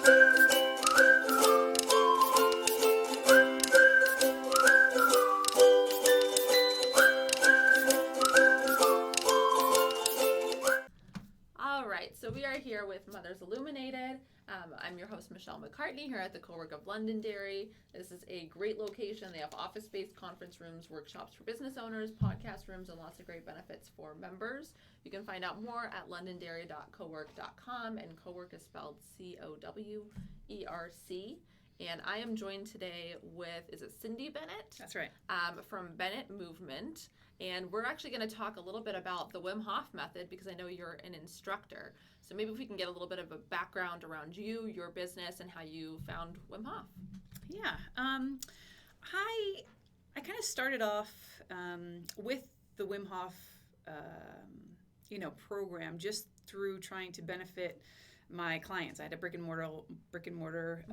All right, so we are here with Mothers Illuminated. I'm your host, Michelle McCartney, here at the Co-work of Londonderry. This is a great location. They have office-based conference rooms, workshops for business owners, podcast rooms, and lots of great benefits for members. You can find out more at londonderry.cowork.com, and co-work is spelled C-O-W-E-R-C. And I am joined today with, is it Cindy Bennett? That's right. From Bennett Movement. And we're actually going to talk a little bit about the Wim Hof method because I know you're an instructor. So maybe if we can get a little bit of a background around you, your business, and how you found Wim Hof. Yeah. I kind of started off with the Wim Hof, program just through trying to benefit my clients. I had a brick and mortar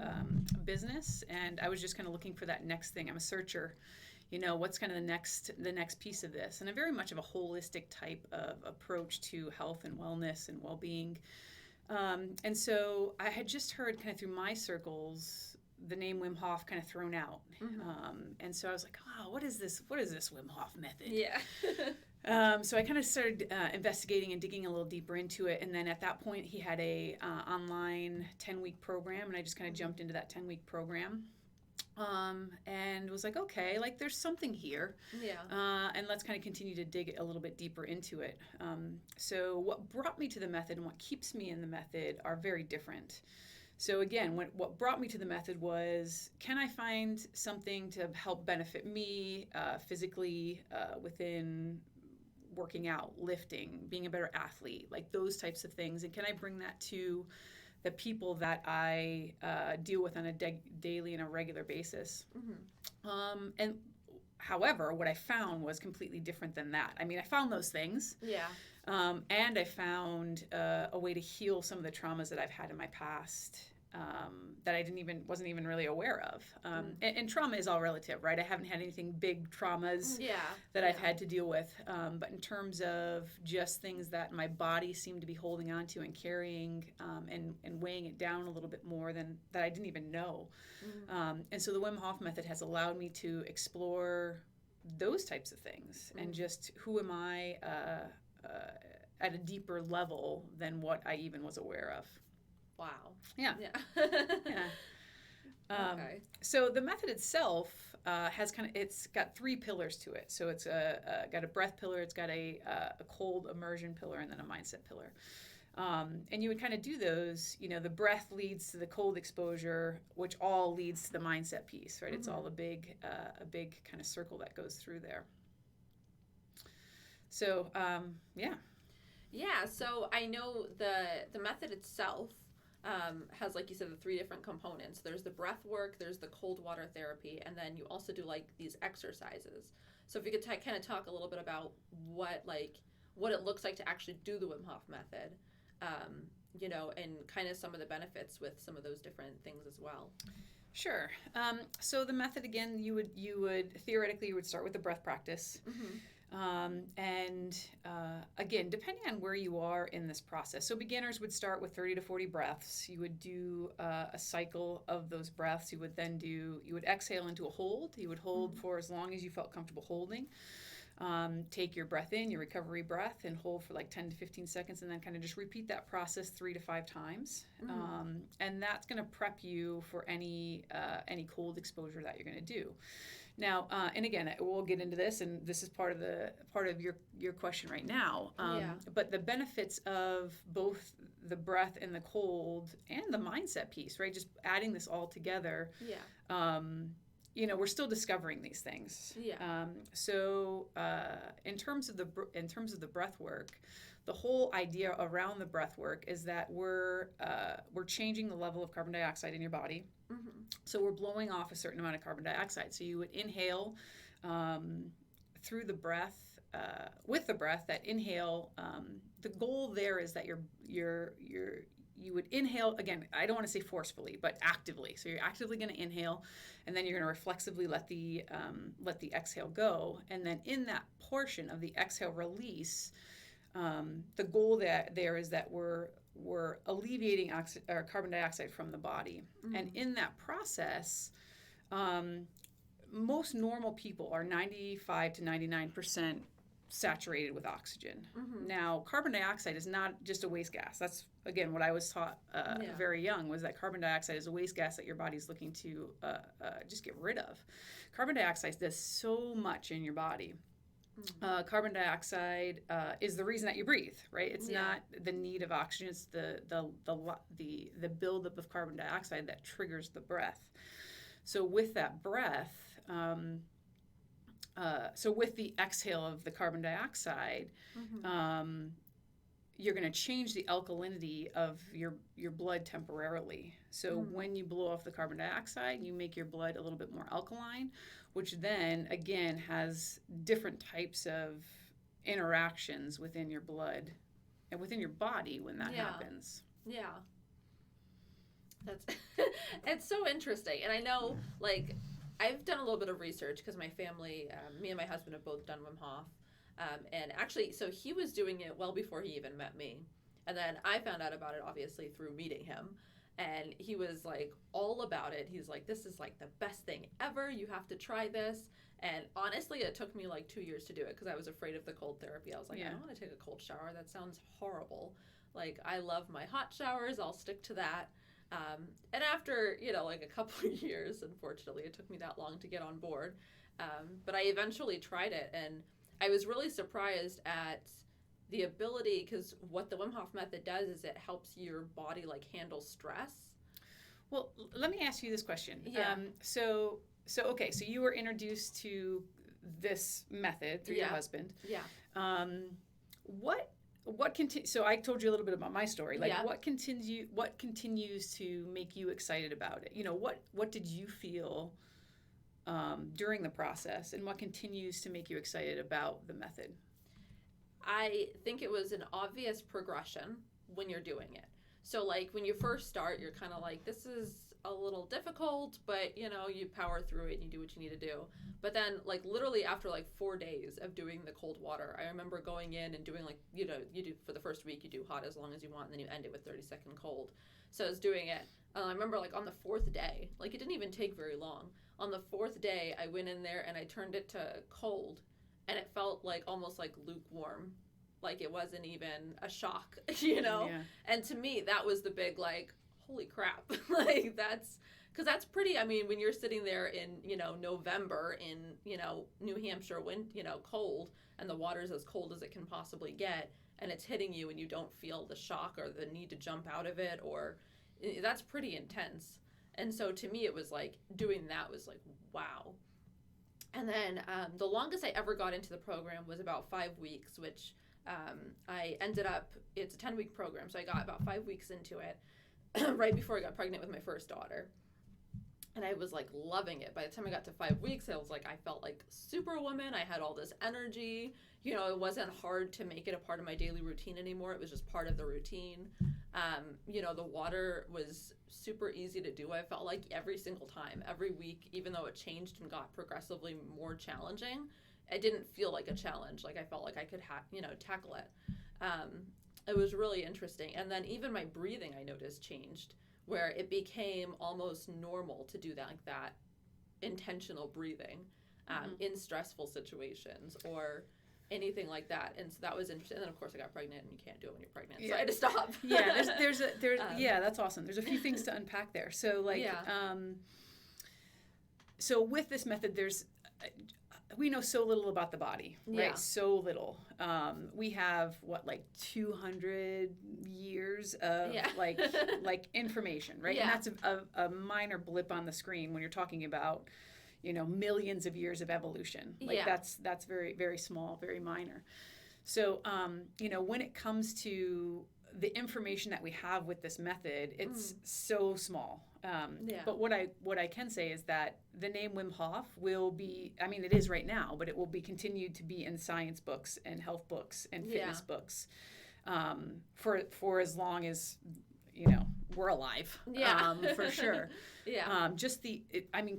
business, and I was just kind of looking for that next thing. I'm a searcher. What's kind of the next piece of this? And I'm very much of a holistic type of approach to health and wellness and well-being. And so I had just heard kind of through my circles the name Wim Hof kind of thrown out. And so I was like, oh, what is this Wim Hof method? Yeah. So I kind of started investigating and digging a little deeper into it. And then at that point, he had a online 10-week program, and I just kind of jumped into that 10-week program. And was like, okay, like there's something here. Yeah. And let's kind of continue to dig a little bit deeper into it. So what brought me to the method and what keeps me in the method are very different. So again, what brought me to the method was, can I find something to help benefit me physically within working out, lifting, being a better athlete, like those types of things? And can I bring that to the people that I deal with on a daily and a regular basis? And however, what I found was completely different than that. I mean, I found those things. Yeah. And I found a way to heal some of the traumas that I've had in my past that I wasn't even really aware of. And trauma is all relative, right? I haven't had anything big traumas that I've had to deal with. But in terms of just things that my body seemed to be holding on to and carrying and weighing it down a little bit more than that I didn't even know. And so the Wim Hof method has allowed me to explore those types of things and just who am I at a deeper level than what I even was aware of. Wow. Yeah. Yeah. Okay. So the method itself it's got 3 pillars to it. So it's got a breath pillar, it's got a cold immersion pillar, and then a mindset pillar. And you would kind of do those, the breath leads to the cold exposure, which all leads to the mindset piece, right? It's all a big kind of circle that goes through there. So, yeah. Yeah, so I know the method itself has, like you said, the 3 different components. There's the breath work, there's the cold water therapy, and then you also do like these exercises. So if you could kind of talk a little bit about what it looks like to actually do the Wim Hof method, and kind of some of the benefits with some of those different things as well. Sure. So the method, again, you would theoretically start with the breath practice. Again, depending on where you are in this process. So beginners would start with 30 to 40 breaths. You would do a cycle of those breaths. You would exhale into a hold. You would hold for as long as you felt comfortable holding. Take your breath in, your recovery breath, and hold for like 10 to 15 seconds, and then kind of just repeat that process 3 to 5 times. And that's going to prep you for any cold exposure that you're going to do. Now, and again, we'll get into this, and this is part of your question right now. But the benefits of both the breath and the cold and the mindset piece, right? Just adding this all together. We're still discovering these things. So in terms of the breath work, the whole idea around the breath work is that we're changing the level of carbon dioxide in your body. So we're blowing off a certain amount of carbon dioxide. So you would inhale through the breath, with the breath. That inhale, the goal there is that you would inhale, again, I don't want to say forcefully, but actively. So you're actively going to inhale, and then you're going to reflexively let the exhale go. And then in that portion of the exhale release, the goal there is that we're we're alleviating carbon dioxide from the body. And in that process, most normal people are 95 to 99% saturated with oxygen. Now, carbon dioxide is not just a waste gas. That's, again, what I was taught very young, was that carbon dioxide is a waste gas that your body's looking to just get rid of. Carbon dioxide does so much in your body. Carbon dioxide is the reason that you breathe, right? It's not the need of oxygen. It's the buildup of carbon dioxide that triggers the breath. So with that breath, so with the exhale of the carbon dioxide, you're going to change the alkalinity of your blood temporarily. So when you blow off the carbon dioxide, you make your blood a little bit more alkaline, which then, again, has different types of interactions within your blood and within your body when that happens. Yeah. That's it's so interesting. And I know, like, I've done a little bit of research because my family, me and my husband have both done Wim Hof. And actually, so he was doing it well before he even met me. And then I found out about it, obviously, through meeting him. And he was, like, all about it. He's like, this is, like, the best thing ever. You have to try this. And honestly, it took me, like, 2 years to do it because I was afraid of the cold therapy. I was like, I don't want to take a cold shower. That sounds horrible. Like, I love my hot showers. I'll stick to that. And after, like a couple of years, unfortunately, it took me that long to get on board. But I eventually tried it, and I was really surprised at the ability, because what the Wim Hof method does is it helps your body, like, handle stress. Well, let me ask you this question. Yeah. So you were introduced to this method through your husband. Yeah. So I told you a little bit about my story. Like, Yeah. what continues to make you excited about it? What did you feel during the process, and what continues to make you excited about the method? I think it was an obvious progression when you're doing it. So, like, when you first start, you're kind of like, this is a little difficult, but, you power through it and you do what you need to do. But then, like, literally after, like, 4 days of doing the cold water, I remember going in and doing, like, you do, for the first week, you do hot as long as you want, and then you end it with 30-second cold. So I was doing it. I remember, like, on the 4th day, like, it didn't even take very long. On the 4th day, I went in there and I turned it to cold, and it felt like almost like lukewarm. Like, it wasn't even a shock, Yeah. And to me, that was the big, like, holy crap. Like, because that's pretty, I mean, when you're sitting there in, November in, New Hampshire, cold, and the water's as cold as it can possibly get, and it's hitting you and you don't feel the shock or the need to jump out of it, that's pretty intense. And so to me, it was like, doing that was like, wow. And then the longest I ever got into the program was about 5 weeks, which I ended up, it's a 10-week program, so I got about 5 weeks into it right before I got pregnant with my first daughter. And I was, like, loving it. By the time I got to 5 weeks, I was like, I felt like Superwoman. I had all this energy. It wasn't hard to make it a part of my daily routine anymore. It was just part of the routine. The water was super easy to do. I felt like every single time, every week, even though it changed and got progressively more challenging, it didn't feel like a challenge. Like, I felt like I could, tackle it. It was really interesting. And then even my breathing, I noticed, changed, where it became almost normal to do that intentional breathing in stressful situations or anything like that. And so that was interesting. And then, of course, I got pregnant, and you can't do it when you're pregnant. So I had to stop. Yeah, that's awesome. There's a few things to unpack there. So, like, so with this method, we know so little about the body, right? Yeah. So little. We have 200 years of like information, right? Yeah. And that's a minor blip on the screen when you're talking about, millions of years of evolution. Like, that's very, very small, very minor. So, when it comes to the information that we have with this method, it's so small. But what I can say is that the name Wim Hof will be, I mean, it is right now, but it will be continued to be in science books and health books and fitness books for as long as, we're alive. Yeah. For sure. Yeah.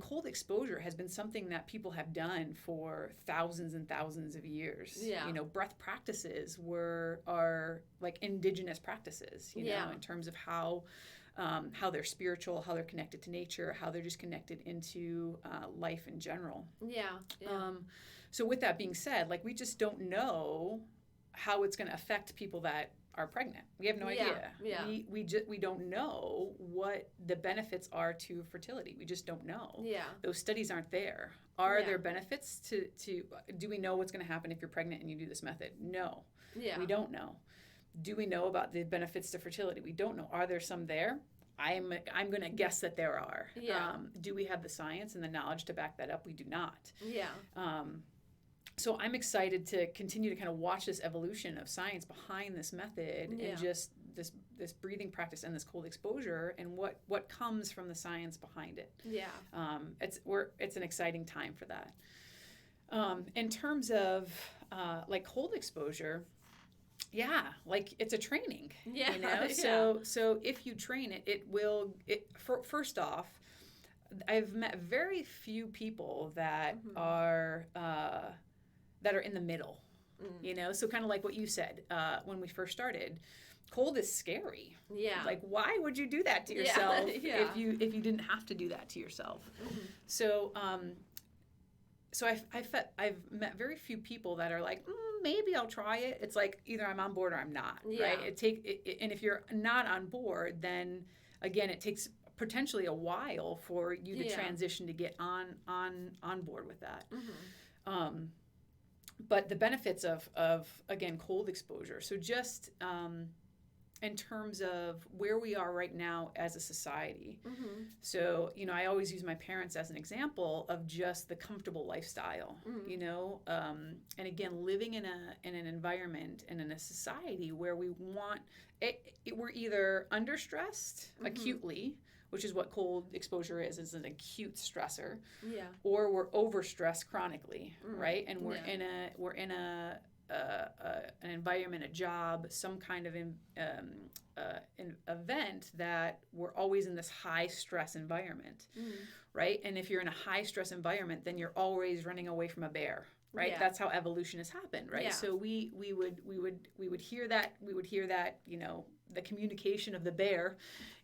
Cold exposure has been something that people have done for thousands and thousands of years. Yeah. Breath practices are like indigenous practices, Yeah. in terms of how they're spiritual, how they're connected to nature, how they're just connected into life in general. Yeah. Yeah. So with that being said, like, we just don't know how it's going to affect people that are pregnant. We have no idea. Yeah. We don't know what the benefits are to fertility. We just don't know. Yeah. Those studies aren't there. Are Yeah. there benefits to do we know what's going to happen if you're pregnant and you do this method? No. Yeah. We don't know. Do we know about the benefits to fertility? We don't know. Are there some there? I'm going to guess that there are. Yeah. Do we have the science and the knowledge to back that up? We do not. Yeah. So I'm excited to continue to kind of watch this evolution of science behind this method and just this breathing practice and this cold exposure and what comes from the science behind it. Yeah. It's an exciting time for that. In terms of like cold exposure, like it's a training. Yeah. So if you train it will. First off, I've met very few people that are in the middle. So kind of like what you said when we first started. Cold is scary. Yeah. Like, why would you do that to yourself if you didn't have to do that to yourself? So I've met very few people that are like, maybe I'll try it. It's like either I'm on board or I'm not, right? And if you're not on board, then again, it takes potentially a while for you to transition to get on board with that. But the benefits of again, cold exposure. So just in terms of where we are right now as a society. So, I always use my parents as an example of just the comfortable lifestyle, and again, living in an environment and in a society where we want we're either under stressed acutely, which is what cold exposure is an acute stressor, or we're overstressed chronically, right? And we're in an environment, a job, some kind of an event that we're always in this high stress environment, right? And if you're in a high stress environment, then you're always running away from a bear, right? Yeah. That's how evolution has happened, right? Yeah. So we would hear that, the communication of the bear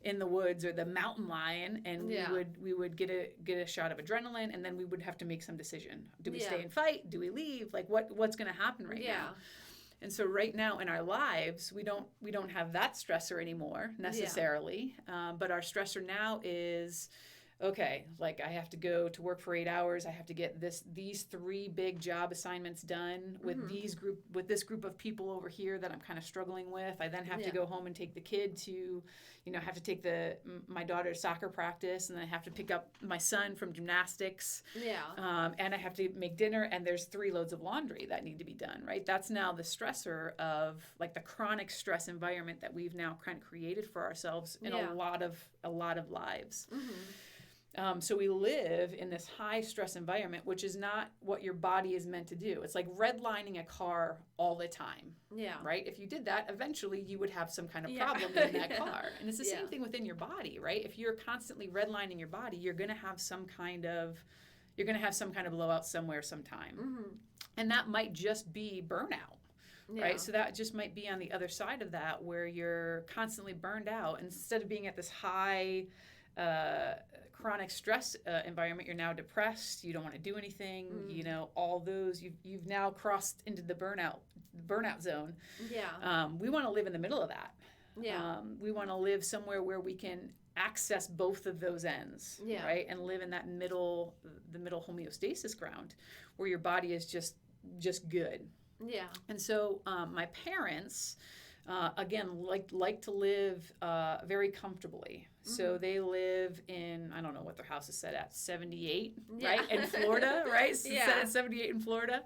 in the woods or the mountain lion, and we would get a shot of adrenaline, and then we would have to make some decision. Do we stay and fight? Do we leave? Like what's going to happen right now? And so right now in our lives, we don't have that stressor anymore necessarily, but our stressor now is, okay, like I have to go to work for 8 hours. I have to get these 3 big job assignments done with this group of people over here that I'm kind of struggling with. I then have to go home and take the kid to, have to take my daughter's soccer practice, and then I have to pick up my son from gymnastics. And I have to make dinner, and there's 3 loads of laundry that need to be done, right? That's now the stressor of like the chronic stress environment that we've now kind of created for ourselves in a lot of lives. So we live in this high stress environment, which is not what your body is meant to do. It's like redlining a car all the time, right? If you did that, eventually you would have some kind of problem in that car. And it's the same thing within your body, right? If you're constantly redlining your body, you're going to have some kind of blowout somewhere sometime. And that might just be burnout. Right? So that just might be on the other side of that, where you're constantly burned out. Instead of being at this high chronic stress environment, you're now depressed, you don't want to do anything, all those, you've now crossed into the burnout zone. We want to live in the middle of that. We want to live somewhere where we can access both of those ends, right? And live in that the middle homeostasis ground where your body is just good. And so my parents again like to live very comfortably. So they live in, I don't know what their house is set at, 78, right? In Florida, right? Set at 78 in Florida.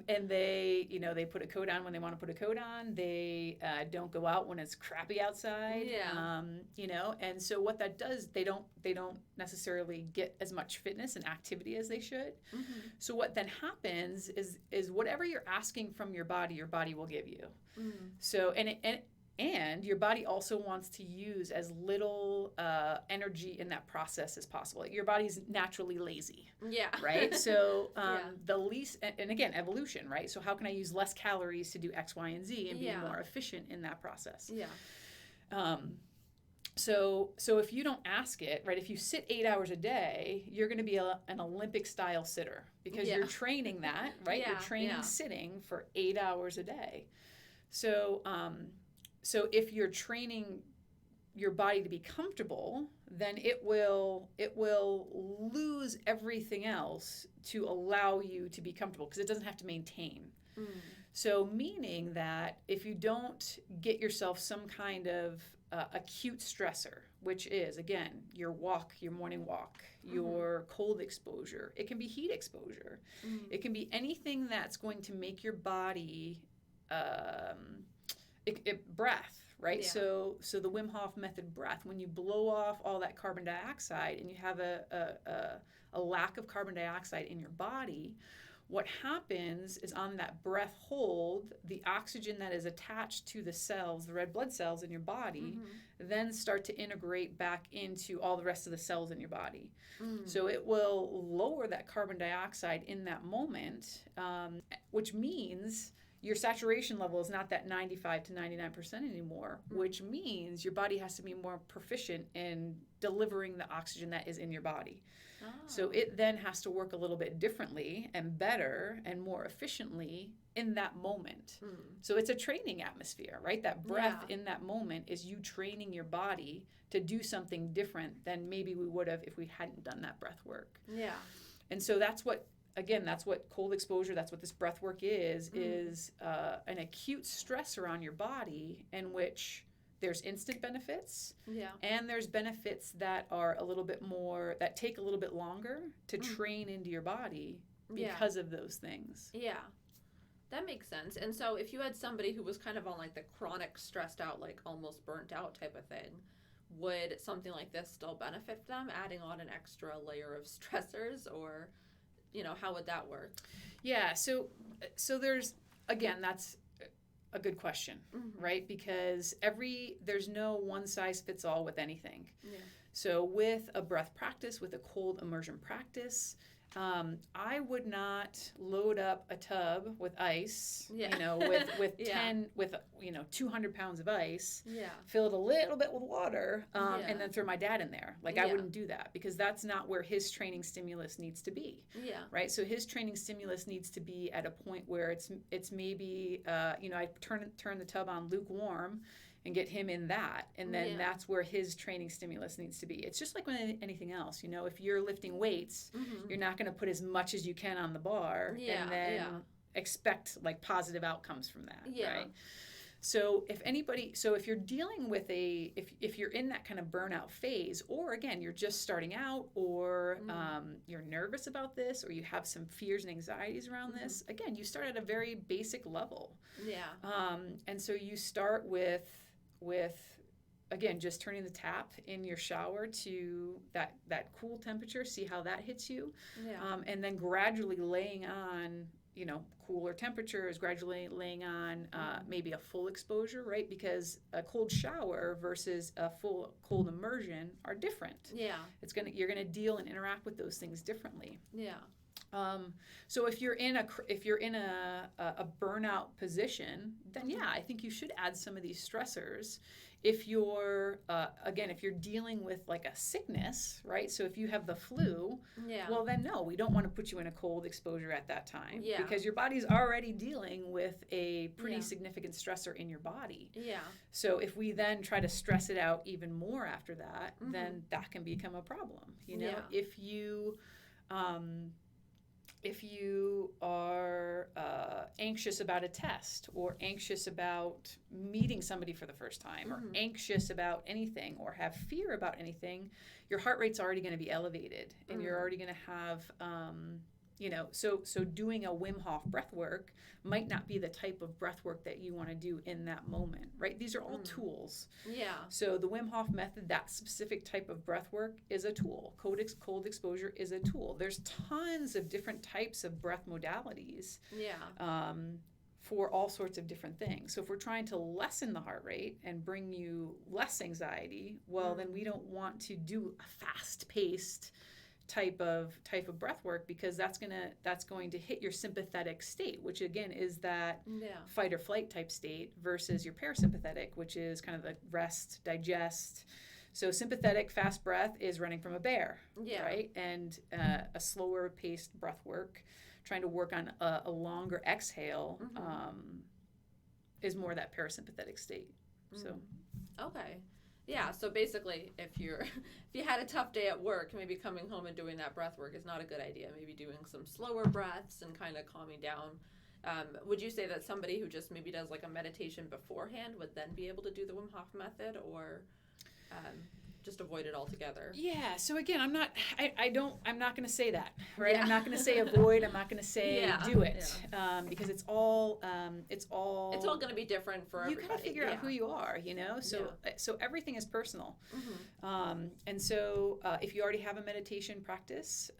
And they, they put a coat on when they want to put a coat on. They don't go out when it's crappy outside. And so what that does, they don't necessarily get as much fitness and activity as they should. So what then happens is whatever you're asking from your body will give you. So, and And your body also wants to use as little energy in that process as possible. Your body's naturally lazy, Yeah. right? So Yeah. the least, and again, evolution, right? So how can I use less calories to do X, Y, and Z and be more efficient in that process? Yeah. So if you don't ask it, right, if you sit 8 hours a day, you're going to be an Olympic style sitter because you're training that, right? You're training sitting for 8 hours a day. So if you're training your body to be comfortable, then it will lose everything else to allow you to be comfortable because it doesn't have to maintain. So meaning that if you don't get yourself some kind of acute stressor, which is, again, your walk, your morning walk, your cold exposure, it can be heat exposure, it can be anything that's going to make your body breath, right? So the Wim Hof method breath, when you blow off all that carbon dioxide and you have a lack of carbon dioxide in your body, what happens is on that breath hold, the oxygen that is attached to the cells, the red blood cells in your body, then start to integrate back into all the rest of the cells in your body. So it will lower that carbon dioxide in that moment, which means your saturation level is not that 95 to 99% anymore, which means your body has to be more proficient in delivering the oxygen that is in your body. So it then has to work a little bit differently and better and more efficiently in that moment. So it's a training atmosphere, right? That breath in that moment is you training your body to do something different than maybe we would have if we hadn't done that breath work. Yeah. And so that's what cold exposure, that's what this breath work is an acute stressor on your body in which there's instant benefits and there's benefits that are a little bit more, that take a little bit longer to train into your body because of those things. Yeah. That makes sense. And so if you had somebody who was kind of on like the chronic stressed out, like almost burnt out type of thing, would something like this still benefit them, adding on an extra layer of stressors, or, how would that work? Yeah. So there's, again, that's a good question, right? Because there's no one size fits all with anything. Yeah. So with a breath practice, with a cold immersion practice, I would not load up a tub with ice, with 200 pounds of ice, fill it a little bit with water, and then throw my dad in there. I wouldn't do that because that's not where his training stimulus needs to be. Yeah. Right. So his training stimulus needs to be at a point where it's maybe I turn the tub on lukewarm and get him in that. And then that's where his training stimulus needs to be. It's just like with anything else. If you're lifting weights, you're not going to put as much as you can on the bar and then expect positive outcomes from that. Right? So if you're dealing with if you're in that kind of burnout phase, or again, you're just starting out, or you're nervous about this, or you have some fears and anxieties around this, again, you start at a very basic level. Yeah. And so you start with again, just turning the tap in your shower to that cool temperature, see how that hits you. Yeah. And then gradually laying on, cooler temperatures, gradually laying on maybe a full exposure, right? Because a cold shower versus a full cold immersion are different. Yeah. You're gonna deal and interact with those things differently. Yeah. So if you're in a burnout position, then I think you should add some of these stressors. If you're dealing with like a sickness, right? So if you have the flu, well then no, we don't want to put you in a cold exposure at that time because your body's already dealing with a pretty significant stressor in your body. Yeah. So if we then try to stress it out even more after that, then that can become a problem. If you are anxious about a test, or anxious about meeting somebody for the first time, or anxious about anything, or have fear about anything, your heart rate's already going to be elevated, and you're already going to have, so doing a Wim Hof breath work might not be the type of breath work that you want to do in that moment, right? These are all tools. Yeah. So the Wim Hof method, that specific type of breath work is a tool. Cold exposure is a tool. There's tons of different types of breath modalities. Yeah. for all sorts of different things. So if we're trying to lessen the heart rate and bring you less anxiety, well, then we don't want to do a fast-paced type of breath work, because that's going to hit your sympathetic state, which again is that fight or flight type state, versus your parasympathetic, which is kind of the rest, digest. So sympathetic fast breath is running from a bear, right? And a slower paced breath work, trying to work on a longer exhale, is more that parasympathetic state. So okay. Yeah, so basically, if you had a tough day at work, maybe coming home and doing that breath work is not a good idea. Maybe doing some slower breaths and kind of calming down. Would you say that somebody who just maybe does like a meditation beforehand would then be able to do the Wim Hof method, or just avoid it altogether? Yeah. So again, I'm not going to say that, right? Yeah. I'm not going to say avoid. I'm not going to say do it, because it's all going to be different for everybody. You got to figure out who you are, so everything is personal. And so if you already have a meditation practice,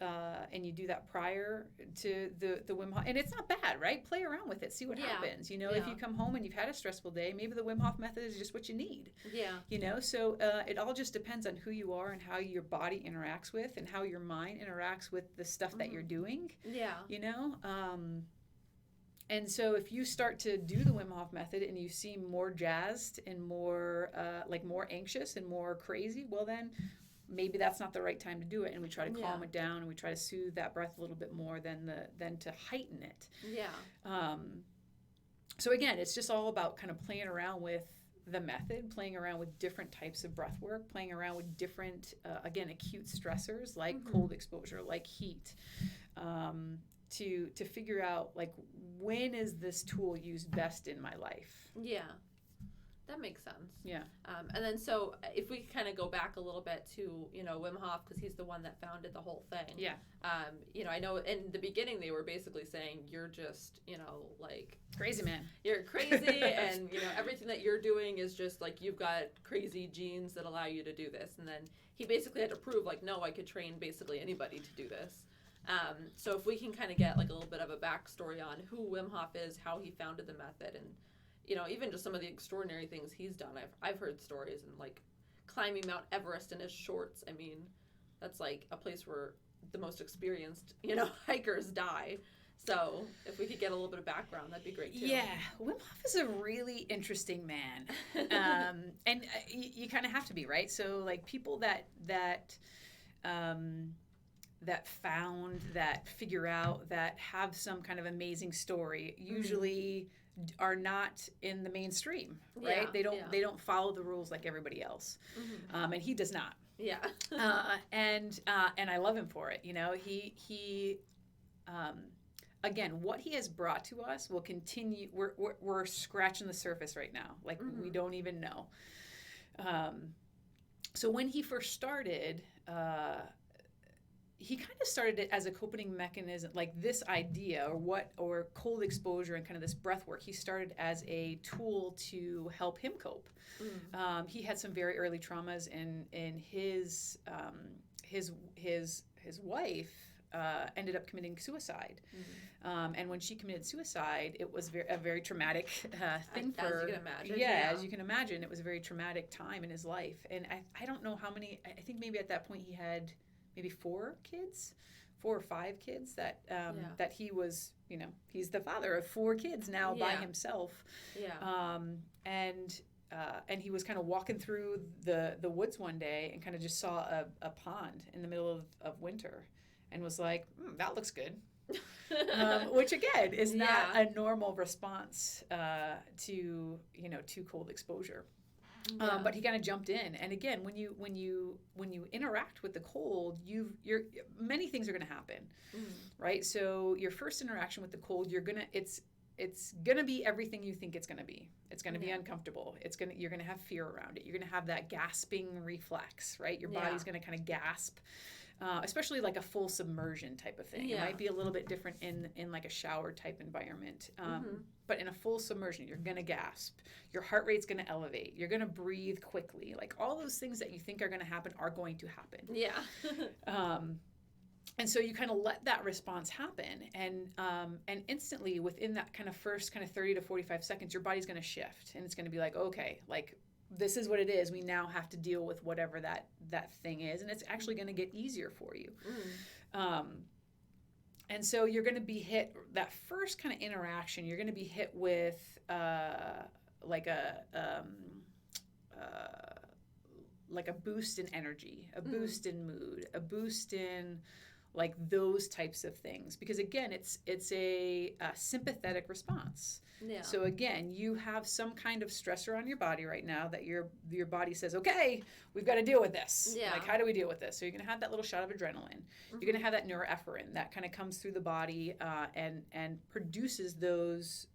and you do that prior to the Wim Hof, and it's not bad, right? Play around with it, see what happens. If you come home and you've had a stressful day, maybe the Wim Hof method is just what you need. So it all just depends on who you are and how your body interacts with, and how your mind interacts with the stuff that you're doing. And so if you start to do the Wim Hof method and you seem more jazzed and more more anxious and more crazy, well then maybe that's not the right time to do it, and we try to calm it down, and we try to soothe that breath a little bit more than to heighten it. So again, it's just all about kind of playing around with the method, playing around with different types of breath work, playing around with different, again, acute stressors like cold exposure, like heat, to figure out like, when is this tool used best in my life? That makes sense. And then so if we kind of go back a little bit to, Wim Hof, because he's the one that founded the whole thing. I know in the beginning they were basically saying, you're just, like... crazy man. You're crazy, and, everything that you're doing is just, like, you've got crazy genes that allow you to do this. And then he basically had to prove, like, no, I could train basically anybody to do this. So if we can kind of get, like, a little bit of a backstory on who Wim Hof is, how he founded the method, and even just some of the extraordinary things he's done. I've heard stories, and like climbing Mount Everest in his shorts. I mean, that's like a place where the most experienced, hikers die. So if we could get a little bit of background, that'd be great too. Yeah, Wim Hof is a really interesting man, and you kind of have to be, right? So like people that found, that figure out, that have some kind of amazing story, usually are not in the mainstream, right? They don't follow the rules like everybody else, and he does not. And I love him for it. He again, what he has brought to us will continue. We're scratching the surface right now. Like we don't even know. So when he first started, he kind of started it as a coping mechanism, like this idea or cold exposure and kind of this breath work. He started as a tool to help him cope. He had some very early traumas, and his wife ended up committing suicide. And when she committed suicide, it was a very traumatic thing for her. As you can imagine. As you can imagine, it was a very traumatic time in his life. And I don't know how many, I think maybe at that point he had maybe 4 or 5 kids that he was, he's the father of 4 kids now by himself. And he was kind of walking through the woods one day and kind of just saw a pond in the middle of winter and was like, that looks good. Which again is not a normal response to cold exposure. But he kind of jumped in, and again, when you interact with the cold, many things are going to happen, right? So your first interaction with the cold, it's gonna be everything you think it's gonna be. It's gonna be uncomfortable. You're gonna have fear around it. You're gonna have that gasping reflex, right? Your body's gonna kind of gasp. Especially like a full submersion type of thing. It might be a little bit different in like a shower type environment. But in a full submersion, you're going to gasp. Your heart rate's going to elevate. You're going to breathe quickly. Like all those things that you think are going to happen are going to happen. And so you kind of let that response happen, and instantly within that kind of first kind of 30 to 45 seconds, your body's going to shift, and it's going to be like, okay, like this is what it is. We now have to deal with whatever that thing is, and it's actually going to get easier for you. And so you're going to be hit, that first kind of interaction, you're going to be hit with like a boost in energy, a boost in mood, a boost in like those types of things, because again, it's a sympathetic response. Yeah. So again, you have some kind of stressor on your body right now that your body says, okay, we've got to deal with this. Yeah. Like, how do we deal with this? So you're going to have that little shot of adrenaline. You're going to have that neuroepinephrine that kind of comes through the body and produces those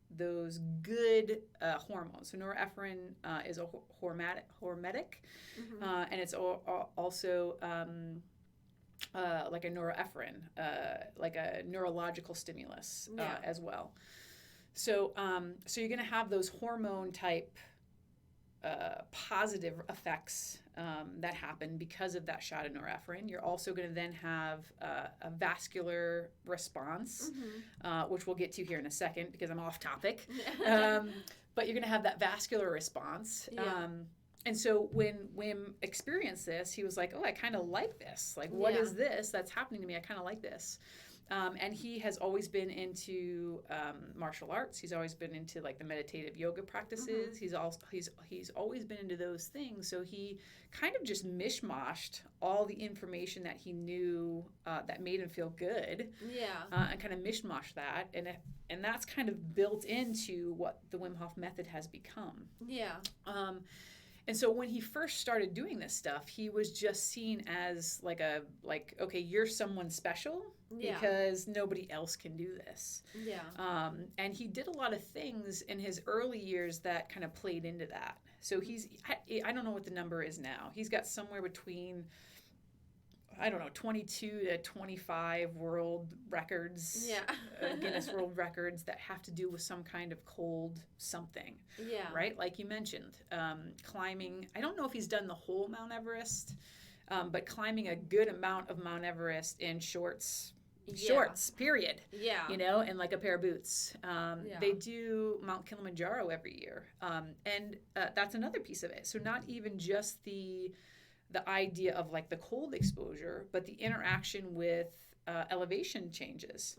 good hormones. So norepinephrine is a hormetic, and it's also like a norepinephrine, like a neurological stimulus as well. So you're going to have those hormone type positive effects that happen because of that shot of norepinephrine. You're also going to then have a vascular response, which we'll get to here in a second because I'm off topic. But you're going to have that vascular response. Yeah. And so when Wim experienced this, he was like, oh, I kind of like this. Like, what is this that's happening to me? I kind of like this. And he has always been into martial arts. He's always been into like the meditative yoga practices. He's always been into those things. So he kind of just mishmashed all the information that he knew that made him feel good. And kind of mishmashed that, and that's kind of built into what the Wim Hof method has become. And so when he first started doing this stuff, he was just seen as okay, you're someone special because nobody else can do this. And he did a lot of things in his early years that kind of played into that. So I don't know what the number is now. He's got somewhere between, I don't know, 22 to 25 world records, Guinness World Records that have to do with some kind of cold something, right? Like you mentioned, climbing. I don't know if he's done the whole Mount Everest, but climbing a good amount of Mount Everest in shorts, period. And like a pair of boots. They do Mount Kilimanjaro every year, and that's another piece of it. So not even just the idea of like the cold exposure, but the interaction with elevation changes,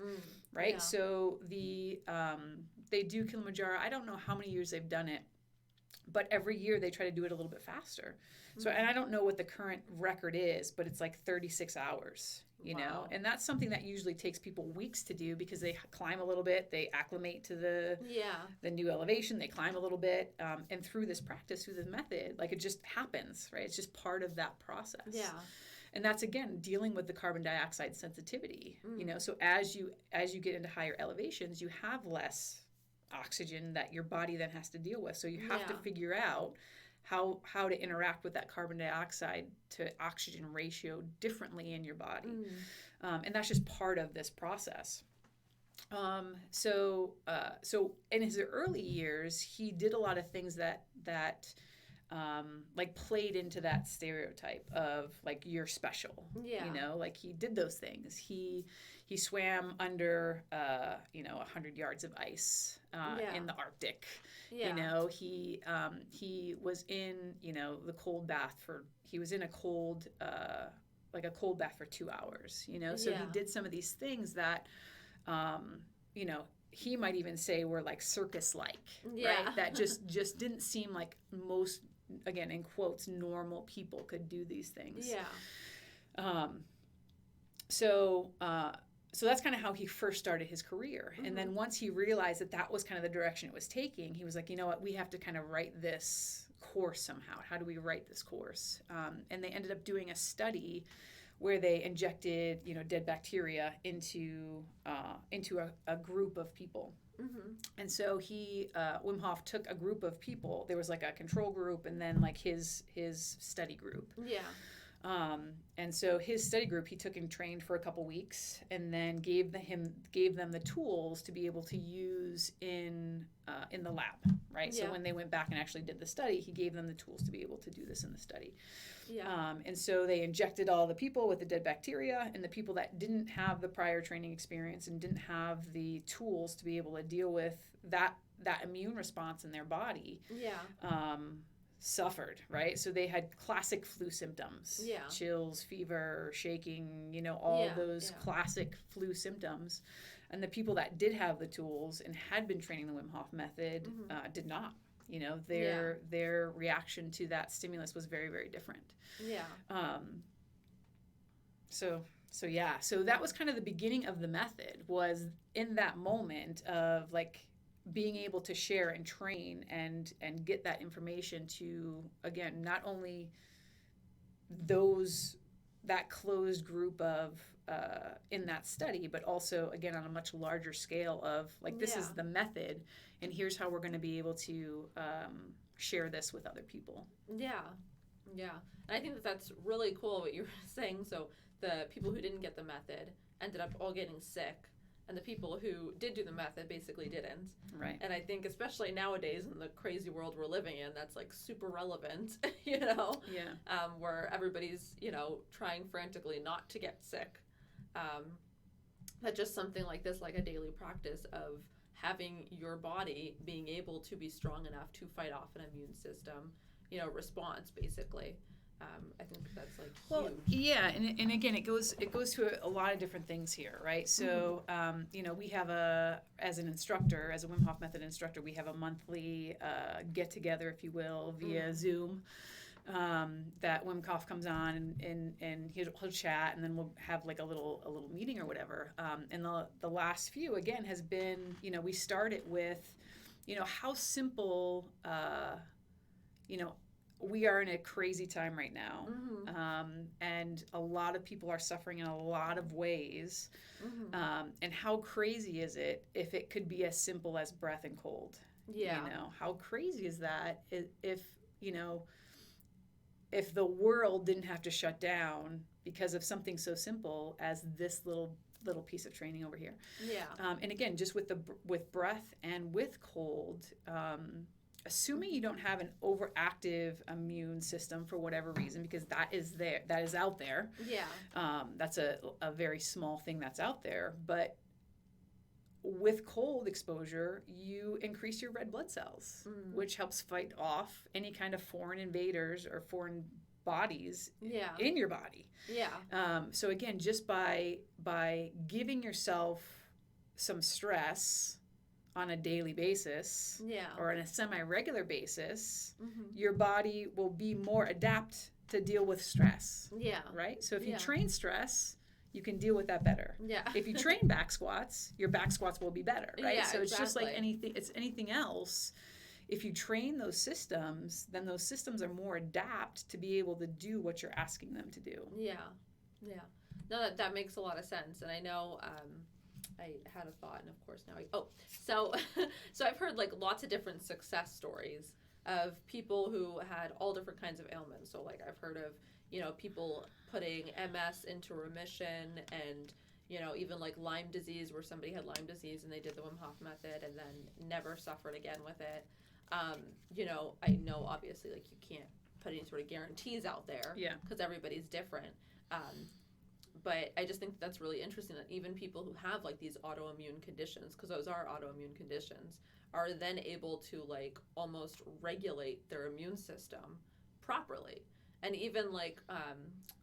right? So they do Kilimanjaro. I don't know how many years they've done it, but every year they try to do it a little bit faster. So, and I don't know what the current record is, but it's like 36 hours, you know? And that's something that usually takes people weeks to do because they climb a little bit, they acclimate to the new elevation, they climb a little bit, and through this practice, through the method, like it just happens, right? It's just part of that process. And that's, again, dealing with the carbon dioxide sensitivity, you know? So as you get into higher elevations, you have less oxygen that your body then has to deal with. So you have to figure out how to interact with that carbon dioxide to oxygen ratio differently in your body. And that's just part of this process. So in his early years, he did a lot of things that like played into that stereotype of like, you're special, you know, like he did those things. He swam under, 100 yards of ice in the Arctic. You know, he was in, the cold bath he was in a cold bath for 2 hours, you know? So he did some of these things that, he might even say were like circus-like, right? That just didn't seem like most, again, in quotes, normal people could do these things. So that's kind of how he first started his career. And then once he realized that was kind of the direction it was taking, he was like, you know what, we have to kind of write this course somehow. How do we write this course? And they ended up doing a study where they injected, dead bacteria into a group of people. And so Wim Hof took a group of people. There was like a control group and then like his study group. And so his study group, he took and trained for a couple weeks, and then gave them the tools to be able to use in the lab, right? Yeah. So when they went back and actually did the study, he gave them the tools to be able to do this in the study. Yeah. And so they injected all the people with the dead bacteria, and the people that didn't have the prior training experience and didn't have the tools to be able to deal with that immune response in their body. Yeah. Suffered, right? So they had classic flu symptoms. Yeah. Chills, fever, shaking, all those classic flu symptoms. And the people that did have the tools and had been training the Wim Hof method did not. Their reaction to that stimulus was very, very different. Yeah. So that was kind of the beginning of the method, was in that moment of like being able to share and train and get that information to, again, not only that closed group of in that study, but also, again, on a much larger scale of like, this is the method, and here's how we're going to be able to share this with other people. Yeah. And I think that's really cool what you were saying. So the people who didn't get the method ended up all getting sick, and the people who did do the method basically didn't. Right. And I think especially nowadays in the crazy world we're living in, that's like super relevant, Yeah. Where everybody's, trying frantically not to get sick. That just something like this, like a daily practice of having your body being able to be strong enough to fight off an immune system, response basically. I think that's like huge. Well, yeah, and again, it goes to a lot of different things here, right? So, we have as a Wim Hof method instructor, we have a monthly get together, if you will, via Zoom. That Wim Hof comes on and he'll chat, and then we'll have like a little meeting or whatever. And the last few, again, has been, we started with, how simple, we are in a crazy time right now. And a lot of people are suffering in a lot of ways. And how crazy is it if it could be as simple as breath and cold? Yeah. How crazy is that if the world didn't have to shut down because of something so simple as this little piece of training over here. Yeah. And again, just with breath and with cold, assuming you don't have an overactive immune system for whatever reason, because that is out there. Yeah. That's a very small thing that's out there. But with cold exposure, you increase your red blood cells, which helps fight off any kind of foreign invaders or foreign bodies in your body. Yeah. So again, just by giving yourself some stress on a daily basis or on a semi-regular basis, your body will be more adapt to deal with stress. Yeah. Right? So if you train stress, you can deal with that better. Yeah. If you train back squats, your back squats will be better, right? Yeah, so it's just like exactly. it's anything else. If you train those systems, then those systems are more adapt to be able to do what you're asking them to do. Yeah. No, that makes a lot of sense. And I know I had a thought, and of course now so I've heard like lots of different success stories of people who had all different kinds of ailments. So like I've heard of, people putting MS into remission, and, even like Lyme disease, where somebody had Lyme disease and they did the Wim Hof method and then never suffered again with it. I know obviously like you can't put any sort of guarantees out there because everybody's different. But I just think that's really interesting that even people who have like these autoimmune conditions, because those are autoimmune conditions, are then able to like almost regulate their immune system properly. And even like,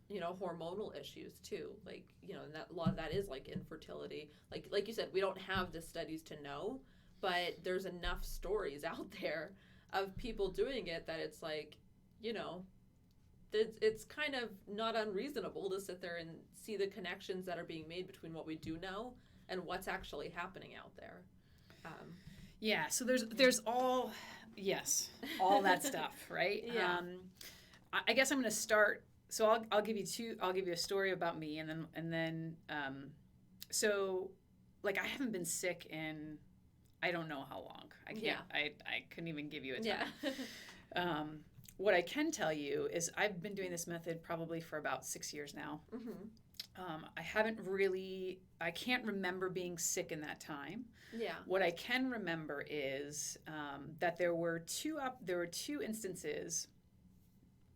hormonal issues too. Like, and that, a lot of that is like infertility. Like you said, we don't have the studies to know, but there's enough stories out there of people doing it that it's like, it's kind of not unreasonable to sit there and see the connections that are being made between what we do know and what's actually happening out there. So there's all that stuff, right? Yeah. I guess I'm going to start. So I'll give you a story about me, and then so like I haven't been sick in I don't know how long. I couldn't even give you a time. What I can tell you is I've been doing this method probably for about 6 years now. I can't remember being sick in that time. Yeah. What I can remember is that there were two instances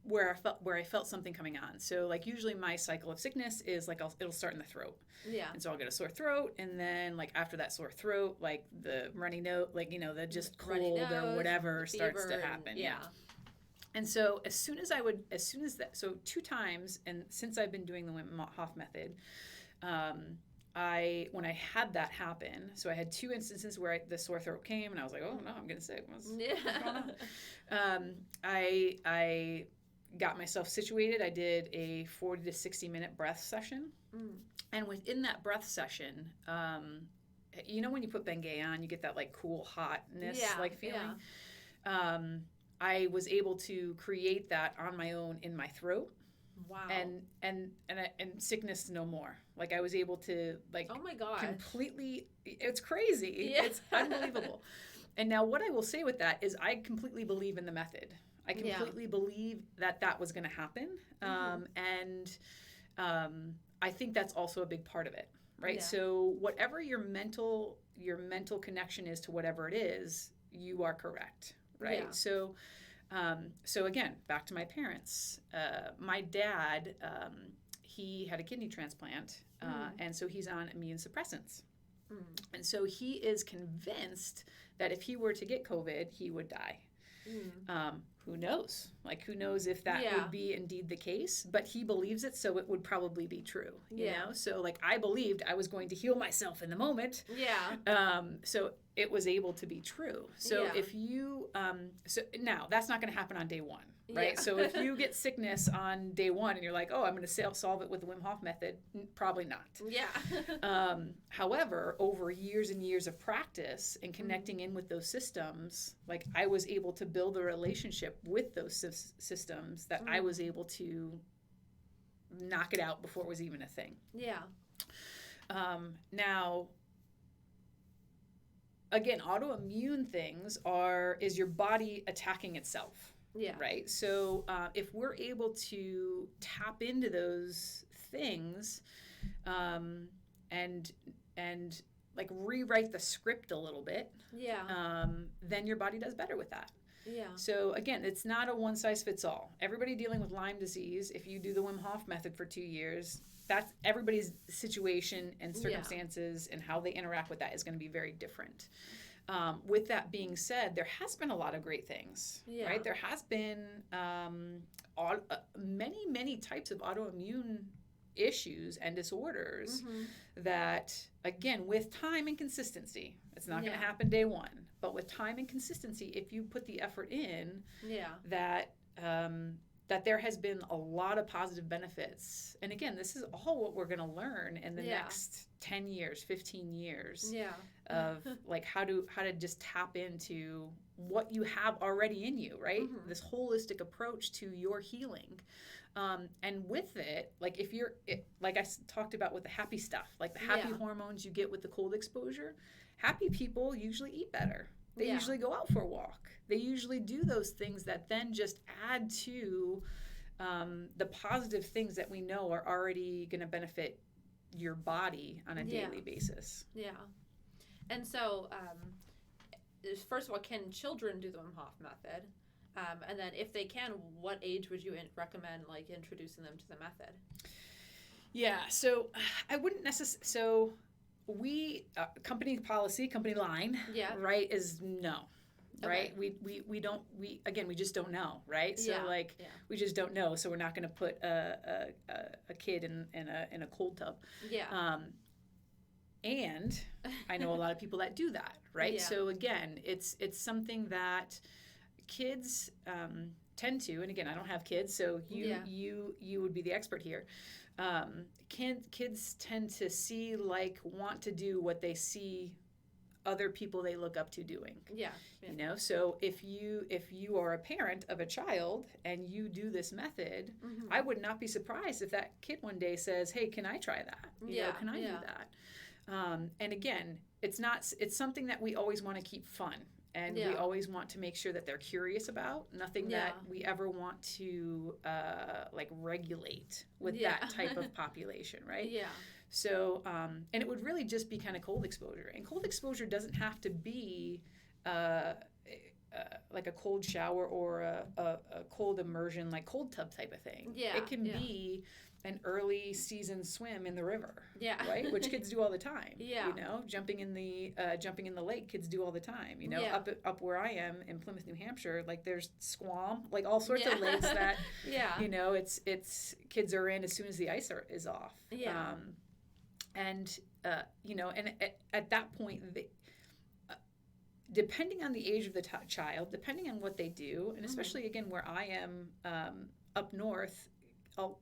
where I felt something coming on. So like usually my cycle of sickness is like it'll start in the throat. Yeah. And so I'll get a sore throat, and then like after that sore throat, like the runny nose, like the just cold or whatever starts to happen. Yeah. And so so 2 times, and since I've been doing the Wim Hof method, when I had that happen, so I had 2 instances where the sore throat came, and I was like, oh no, I'm getting sick. What's going on? I got myself situated. I did a 40 to 60 minute breath session. And within that breath session, when you put Bengay on, you get that like cool hotness feeling. Yeah. I was able to create that on my own in my throat. Wow. And sickness no more. Like I was able to like, oh my God, completely, it's crazy. Yeah. It's unbelievable. And now what I will say with that is I completely believe in the method. I completely believe that was going to happen. I think that's also a big part of it, right? Yeah. So whatever your mental connection is to whatever it is, you are correct, right? Yeah. So again, back to my parents. My dad, he had a kidney transplant, and so he's on immune suppressants. And so he is convinced that if he were to get COVID, he would die. Who knows? Like, who knows if that would be indeed the case? But he believes it, so it would probably be true. You know? So, like, I believed I was going to heal myself in the moment. Yeah. So it was able to be true. So if you, so now that's not going to happen on day one, right? Yeah. So if you get sickness on day one and you're like, oh, I'm going to solve it with the Wim Hof method, probably not. Yeah. However, over years and years of practice and connecting in with those systems, like I was able to build a relationship with those systems that I was able to knock it out before it was even a thing. Yeah. Now, again, autoimmune things is your body attacking itself. Yeah. Right. So if we're able to tap into those things, and like rewrite the script a little bit, then your body does better with that. Yeah. So again, it's not a one size fits all. Everybody dealing with Lyme disease, if you do the Wim Hof method for 2 years, that's everybody's situation and circumstances and how they interact with that is going to be very different. With that being said, there has been a lot of great things, right? There has been many types of autoimmune issues and disorders that, again, with time and consistency, it's not going to happen day one, but with time and consistency, if you put the effort in, that there has been a lot of positive benefits. And again, this is all what we're going to learn in the next 10 years, 15 years of like how to just tap into what you have already in you, right? This holistic approach to your healing. And with it, like like I talked about with the happy stuff, like the happy hormones you get with the cold exposure, happy people usually eat better. They usually go out for a walk. They usually do those things that then just add to the positive things that we know are already going to benefit your body on a daily basis. Yeah. And so, first of all, can children do the Wim Hof method? And then if they can, what age would you recommend like introducing them to the method? Yeah, so I wouldn't necessarily, so we, company policy, company line, right, is no. Right? We just don't know, right? So we just don't know. So we're not going to put a kid in a cold tub. Yeah. And I know a lot of people that do that, right? Yeah. So again, it's something that kids tend to, and again, I don't have kids, so you would be the expert here. Kids tend to want to do what they see other people they look up to doing. Yeah. You know, so if you are a parent of a child and you do this method, I would not be surprised if that kid one day says, "Hey, can I try that? You know, can I do that?" And again, it's something that we always want to keep fun. and we always want to make sure that they're curious about, nothing that we ever want to like regulate with that type of population, right? Yeah. So, and it would really just be kind of cold exposure. And cold exposure doesn't have to be like a cold shower or a cold immersion, like cold tub type of thing. Yeah. It can be an early season swim in the river. Yeah. Right? Which kids do all the time. Yeah. You know, jumping in the lake, kids do all the time. You know, up where I am in Plymouth, New Hampshire, like there's Squam, like all sorts of lakes that you know, it's kids are in as soon as the ice is off. Yeah. And you know, and at that point, depending on the age of the child, depending on what they do, and especially again where I am up north,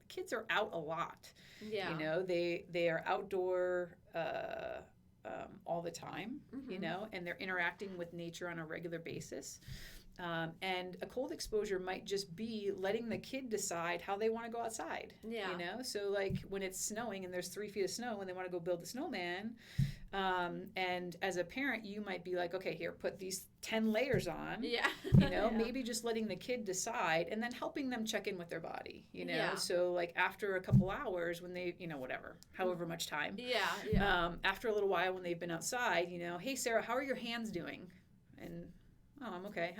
kids are out a lot. Yeah. You know, they are outdoor all the time. You know, and they're interacting with nature on a regular basis. And a cold exposure might just be letting the kid decide how they want to go outside. Yeah. You know, so like when it's snowing and there's 3 feet of snow and they want to go build a snowman, and as a parent, you might be like, okay, here, put these 10 layers on. Yeah. You know, maybe just letting the kid decide and then helping them check in with their body, you know? Yeah. So like after a couple hours when they, you know, whatever, however much time. Yeah. After a little while when they've been outside, you know, hey, Sarah, how are your hands doing? And oh, I'm okay,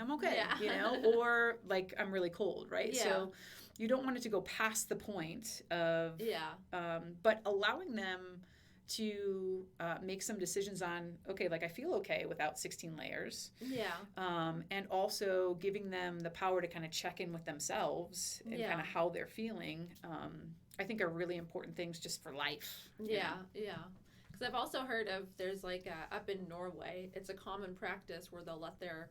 you know, or like, I'm really cold, right? Yeah. So you don't want it to go past the point of, but allowing them to make some decisions on, okay, like I feel okay without 16 layers. Yeah. And also giving them the power to kind of check in with themselves and kind of how they're feeling, I think are really important things just for life. Yeah, yeah. Because I've also heard of, there's like up in Norway, it's a common practice where they'll let their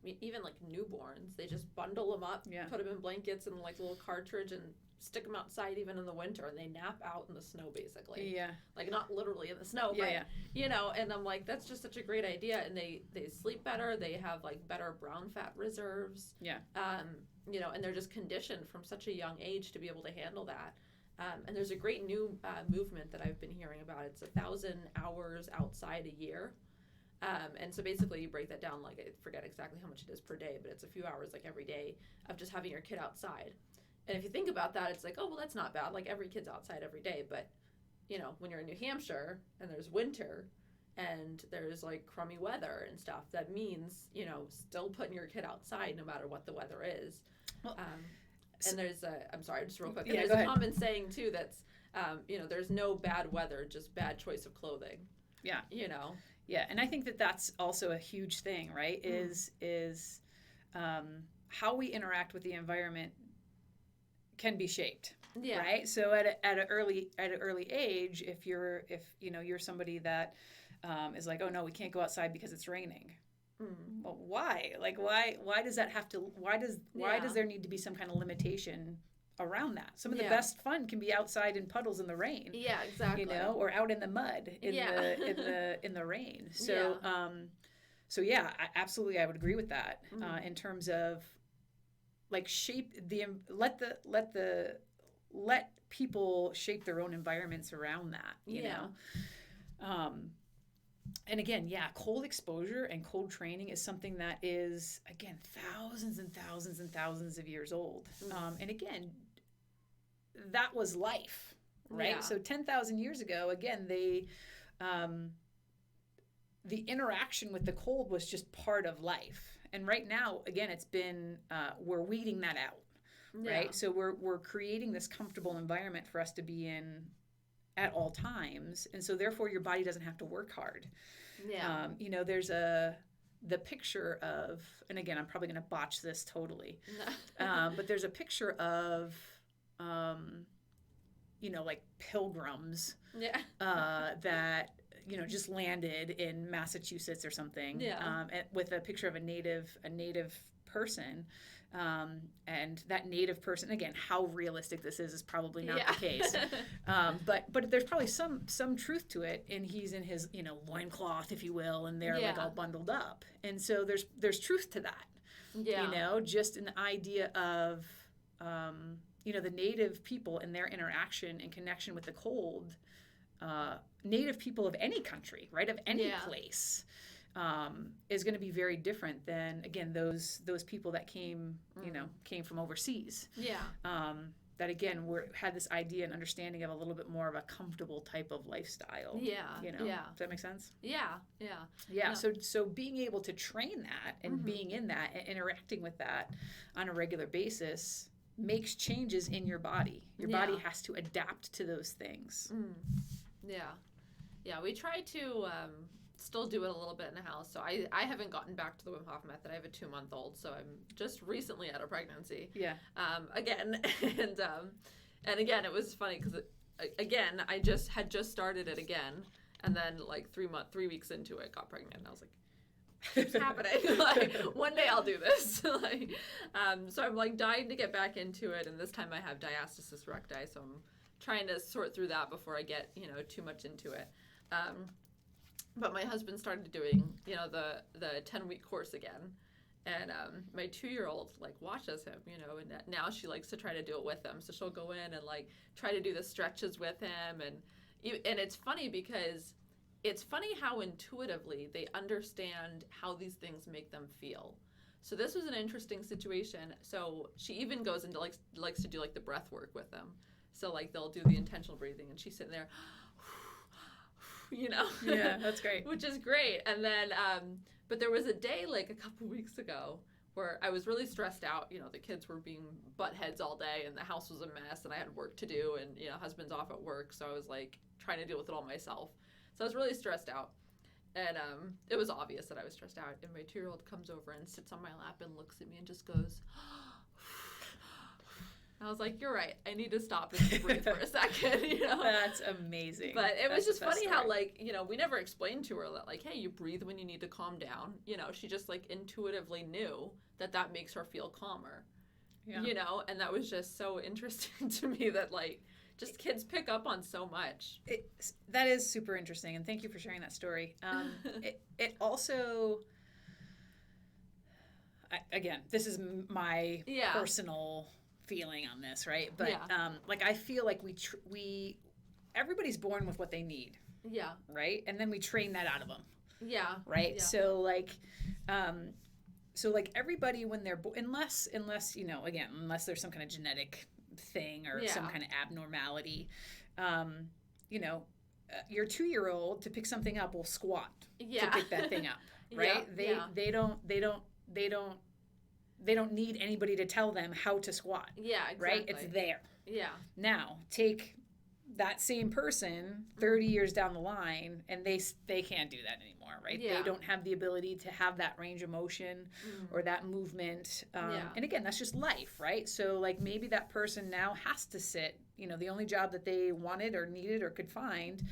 even like newborns, they just bundle them up, put them in blankets and like a little cartridge and stick them outside even in the winter, and they nap out in the snow basically. Yeah. Like not literally in the snow, but you know, and I'm like, that's just such a great idea. And they sleep better, they have like better brown fat reserves. Yeah. You know, and they're just conditioned from such a young age to be able to handle that. And there's a great new movement that I've been hearing about. It's 1,000 hours outside a year. And so basically you break that down, like I forget exactly how much it is per day, but it's a few hours like every day of just having your kid outside. And if you think about that, it's like, oh, well, that's not bad. Like every kid's outside every day. But, you know, when you're in New Hampshire and there's winter and there's like crummy weather and stuff, that means, you know, still putting your kid outside no matter what the weather is. Well, and there's I'm sorry, just real quick. And there's a common saying too that's, you know, there's no bad weather, just bad choice of clothing. Yeah. You know. Yeah, and I think that that's also a huge thing, right? Is how we interact with the environment can be shaped, right? So at an early age, if you know you're somebody that is like, oh no, we can't go outside because it's raining. Well, why? Like why does that have to? Why does there need to be some kind of limitation around that? Some of the best fun can be outside in puddles in the rain. Yeah, exactly. You know, or out in the mud in the rain. So so yeah, absolutely, I would agree with that. In terms of like let people shape their own environments around that. You know. And again, cold exposure and cold training is something that is, again, thousands and thousands and thousands of years old. And again, that was life, right? Yeah. So 10,000 years ago, again, the interaction with the cold was just part of life. And right now, again, it's been, we're weeding that out, right? So we're creating this comfortable environment for us to be in at all times, and so therefore your body doesn't have to work hard. You know, there's the picture of, and again, I'm probably going to botch this totally, but there's a picture of, you know, like pilgrims that, you know, just landed in Massachusetts or something, with a picture of a native person. And that native person, again, how realistic this is probably not the case. But there's probably some truth to it, and he's in his, you know, loincloth, if you will, and they're like all bundled up. And so there's truth to that. You know, just an idea of, you know, the native people and their interaction and connection with the cold, native people of any country, right, of any place. is going to be very different than, again, those people that came, came from overseas. Yeah. That again had this idea and understanding of a little bit more of a comfortable type of lifestyle. Yeah. Yeah. Does that make sense? Yeah. Yeah. Yeah. No. So being able to train that and being in that and interacting with that on a regular basis makes changes in your body. Your body has to adapt to those things. Yeah. Yeah. We try to still do it a little bit in the house. So I haven't gotten back to the Wim Hof method. I have a 2-month-old, so I'm just recently out of pregnancy. Yeah. Again, and again, it was funny because again, I had just started it again, and then like 3 weeks into it, got pregnant, and I was like, what's happening? Like, one day I'll do this. Like, so I'm like dying to get back into it, and this time I have diastasis recti, so I'm trying to sort through that before I get too much into it. But my husband started doing the 10-week course again, and my 2-year-old like watches him, and now she likes to try to do it with him. So she'll go in and like try to do the stretches with him, and it's funny because it's funny how intuitively they understand how these things make them feel. So this was an interesting situation. So she even goes into likes to do like the breath work with them. So like they'll do the intentional breathing, and she's sitting there. Yeah, that's great. Which is great. And then but there was a day like a couple weeks ago where I was really stressed out. The kids were being butt heads all day, and the house was a mess, and I had work to do, and husband's off at work, so I was like trying to deal with it all myself. So I was really stressed out, and it was obvious that I was stressed out, and my 2-year-old comes over and sits on my lap and looks at me and just goes I was like, you're right. I need to stop and breathe for a second, That's amazing. But it was just funny story. how, like, we never explained to her that, like, hey, you breathe when you need to calm down. She just, like, intuitively knew that makes her feel calmer. Yeah. And that was just so interesting to me that, like, just kids pick up on so much. That is super interesting, and thank you for sharing that story. It also... again, this is my personal feeling on this, right? But like I feel like we everybody's born with what they need. Yeah. Right? And then we train that out of them. Yeah. Right? Yeah. So like everybody when they're unless again, unless there's some kind of genetic thing or some kind of abnormality, your 2-year-old to pick something up will squat to pick that thing up, right? They don't need anybody to tell them how to squat. Yeah, exactly. Right? It's there. Yeah. Now, take that same person 30 years down the line, and they can't do that anymore, right? Yeah. They don't have the ability to have that range of motion or that movement. And again, that's just life, right? So, like, maybe that person now has to sit, the only job that they wanted or needed or could find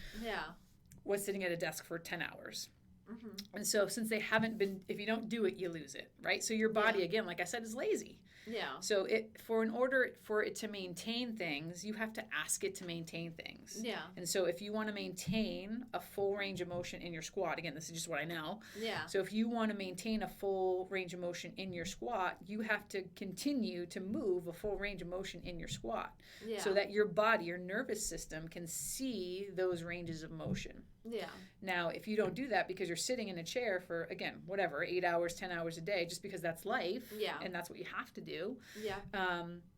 was sitting at a desk for 10 hours. Mm-hmm. And so since they haven't been, if you don't do it, you lose it, right? So your body, again, like I said, is lazy. Yeah. So in order for it to maintain things, you have to ask it to maintain things. Yeah. And so if you want to maintain a full range of motion in your squat, again, this is just what I know. Yeah. So if you want to maintain a full range of motion in your squat, you have to continue to move a full range of motion in your squat. Yeah. So that your body, your nervous system can see those ranges of motion. Yeah. Now, if you don't do that because you're sitting in a chair for, again, whatever, 8 hours, 10 hours a day, just because that's life, and that's what you have to do,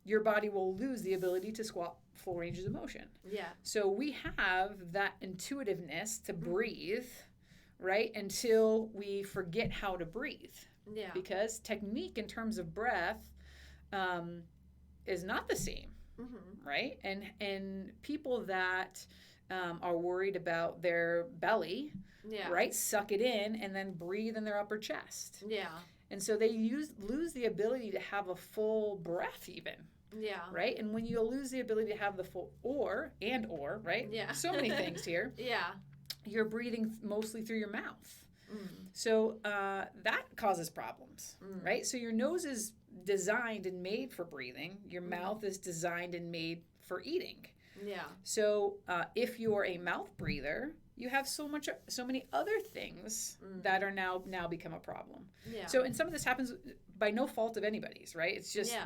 your body will lose the ability to squat full ranges of motion. Yeah. So we have that intuitiveness to breathe, right, until we forget how to breathe. Yeah. Because technique in terms of breath is not the same, right? And people that... are worried about their belly, right? Suck it in and then breathe in their upper chest. Yeah. And so they lose the ability to have a full breath even. Yeah. Right? And when you lose the ability to have the full or, right? Yeah. So many things here. Yeah. You're breathing mostly through your mouth. So that causes problems, right? So your nose is designed and made for breathing. Your mouth is designed and made for eating. Yeah. So if you're a mouth breather, you have so many other things that are now become a problem. Yeah. So and some of this happens by no fault of anybody's, right? It's just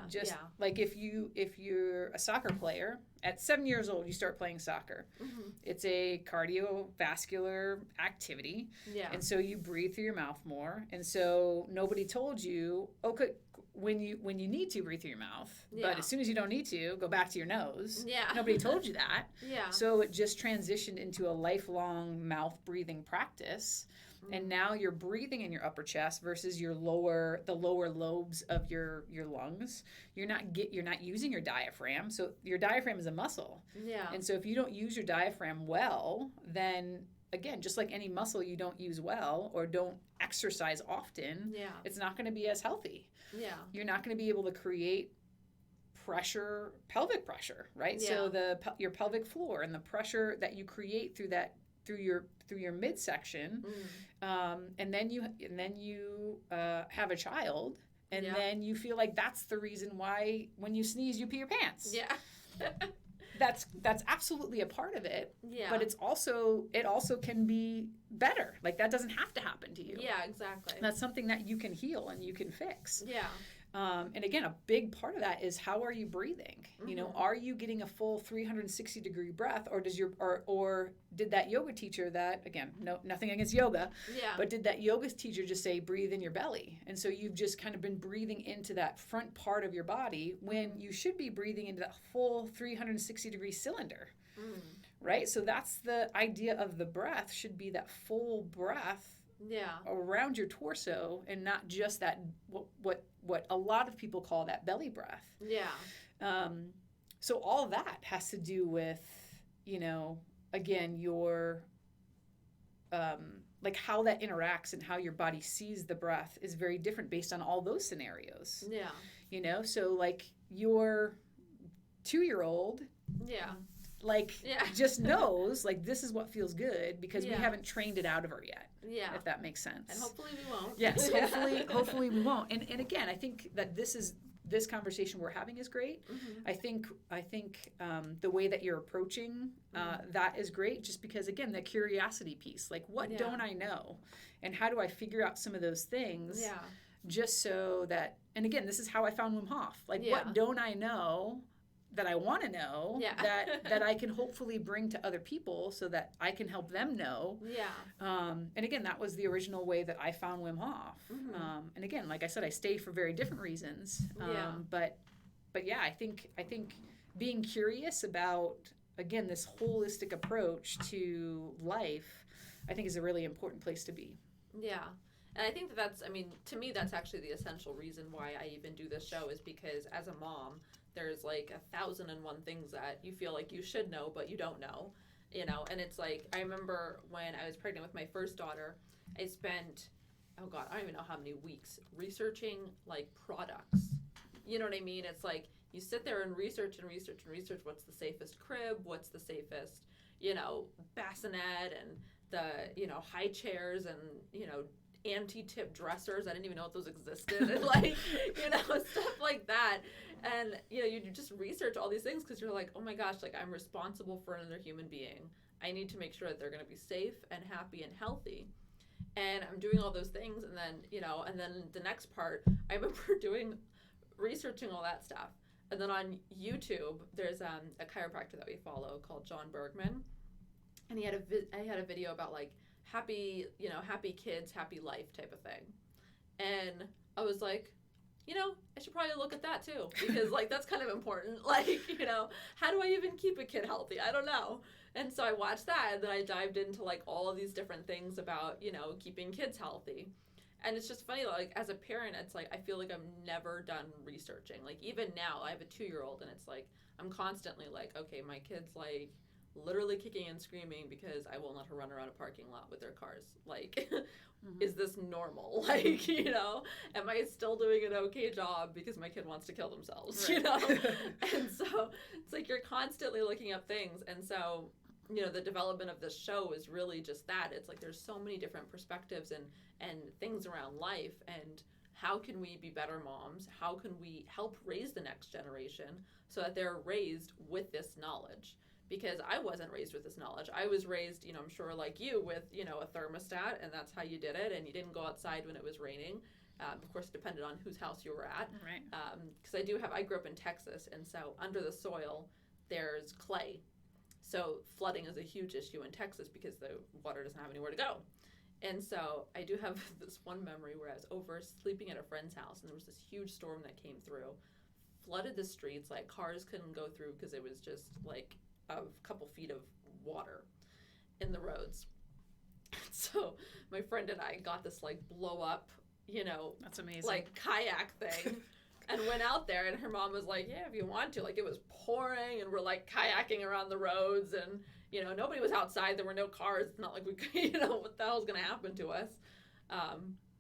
like if you're a soccer player at 7 years old, you start playing soccer. Mm-hmm. It's a cardiovascular activity, and so you breathe through your mouth more. And so nobody told you, okay, when you need to breathe through your mouth, but as soon as you don't need to, go back to your nose. Nobody told you that. So it just transitioned into a lifelong mouth breathing practice. And now you're breathing in your upper chest versus the lower lobes of your lungs. You're not using your diaphragm. So your diaphragm is a muscle. And so if you don't use your diaphragm well, then again, just like any muscle you don't use well or don't exercise often, it's not going to be as healthy. You're not going to be able to create pressure, pelvic pressure, right? So your pelvic floor and the pressure that you create through your midsection, and then you have a child, and then you feel like that's the reason why when you sneeze you pee your pants. That's absolutely a part of it. But it also can be better. Like that doesn't have to happen to you. Exactly. That's something that you can heal and you can fix. And again, a big part of that is how are you breathing? You know, are you getting a full 360 degree breath, or did that yoga teacher that, again, nothing against yoga, but did that yoga teacher just say breathe in your belly? And so you've just kind of been breathing into that front part of your body when you should be breathing into that full 360 degree cylinder. Right? So that's the idea of the breath, should be that full breath around your torso, and not just that what a lot of people call that belly breath. So all of that has to do with, you know, again, your like how that interacts and how your body sees the breath is very different based on all those scenarios. You know, so like your 2-year-old just knows like this is what feels good because we haven't trained it out of her yet. If that makes sense. And hopefully we won't. Yes, hopefully we won't. And again, I think that this conversation we're having is great. I think the way that you're approaching that is great, just because again, the curiosity piece, like what don't I know, and how do I figure out some of those things, just so that, and again, this is how I found Wim Hof. Like what don't I know that I want to know, that I can hopefully bring to other people so that I can help them know. And again, that was the original way that I found Wim Hof. And again, like I said, I stay for very different reasons. But yeah, I think being curious about, again, this holistic approach to life, I think is a really important place to be. And I think that's, I mean, to me, that's actually the essential reason why I even do this show, is because as a mom, there's like 1,001 things that you feel like you should know, but you don't know, you know? And it's like, I remember when I was pregnant with my first daughter, I spent, oh God, I don't even know how many weeks researching like products. You know what I mean? It's like, you sit there and research what's the safest crib, what's the safest, you know, bassinet, and the, you know, high chairs, and, you know, anti-tip dressers. I didn't even know if those existed, and like, you know, stuff like that. And, you know, you just research all these things because you're like, oh my gosh, like I'm responsible for another human being. I need to make sure that they're going to be safe and happy and healthy. And I'm doing all those things, and then, you know, and then the next part, I remember researching all that stuff. And then on YouTube, there's a chiropractor that we follow called John Bergman, and I had a video about like happy kids, happy life type of thing. And I was like, you know, I should probably look at that too, because like that's kind of important. Like, you know, how do I even keep a kid healthy? I don't know. And so I watched that, and then I dived into like all of these different things about, you know, keeping kids healthy. And it's just funny, like as a parent, it's like I feel like I'm never done researching. Like even now, I have a 2-year-old, and it's like I'm constantly like, okay, my kid's like literally kicking and screaming because I won't let her run around a parking lot with their cars. Like, is this normal? Like, you know, am I still doing an okay job because my kid wants to kill themselves, you know? And so it's like you're constantly looking up things. And so, you know, the development of this show is really just that. It's like there's so many different perspectives and things around life, and how can we be better moms? How can we help raise the next generation so that they're raised with this knowledge? Because I wasn't raised with this knowledge. I was raised, you know, I'm sure like you, with, you know, a thermostat, and that's how you did it, and you didn't go outside when it was raining. Of course, it depended on whose house you were at. Right. Because I grew up in Texas, and so under the soil, there's clay. So flooding is a huge issue in Texas because the water doesn't have anywhere to go. And so I do have this one memory where I was over sleeping at a friend's house, and there was this huge storm that came through, flooded the streets, like cars couldn't go through because it was just like a couple feet of water in the roads. So my friend and I got this like blow up, That's amazing. like kayak thing and went out there, and her mom was like, yeah, if you want to. Like, it was pouring, and we're like kayaking around the roads, and nobody was outside. There were no cars. It's not like we could, what the hell's gonna happen to us.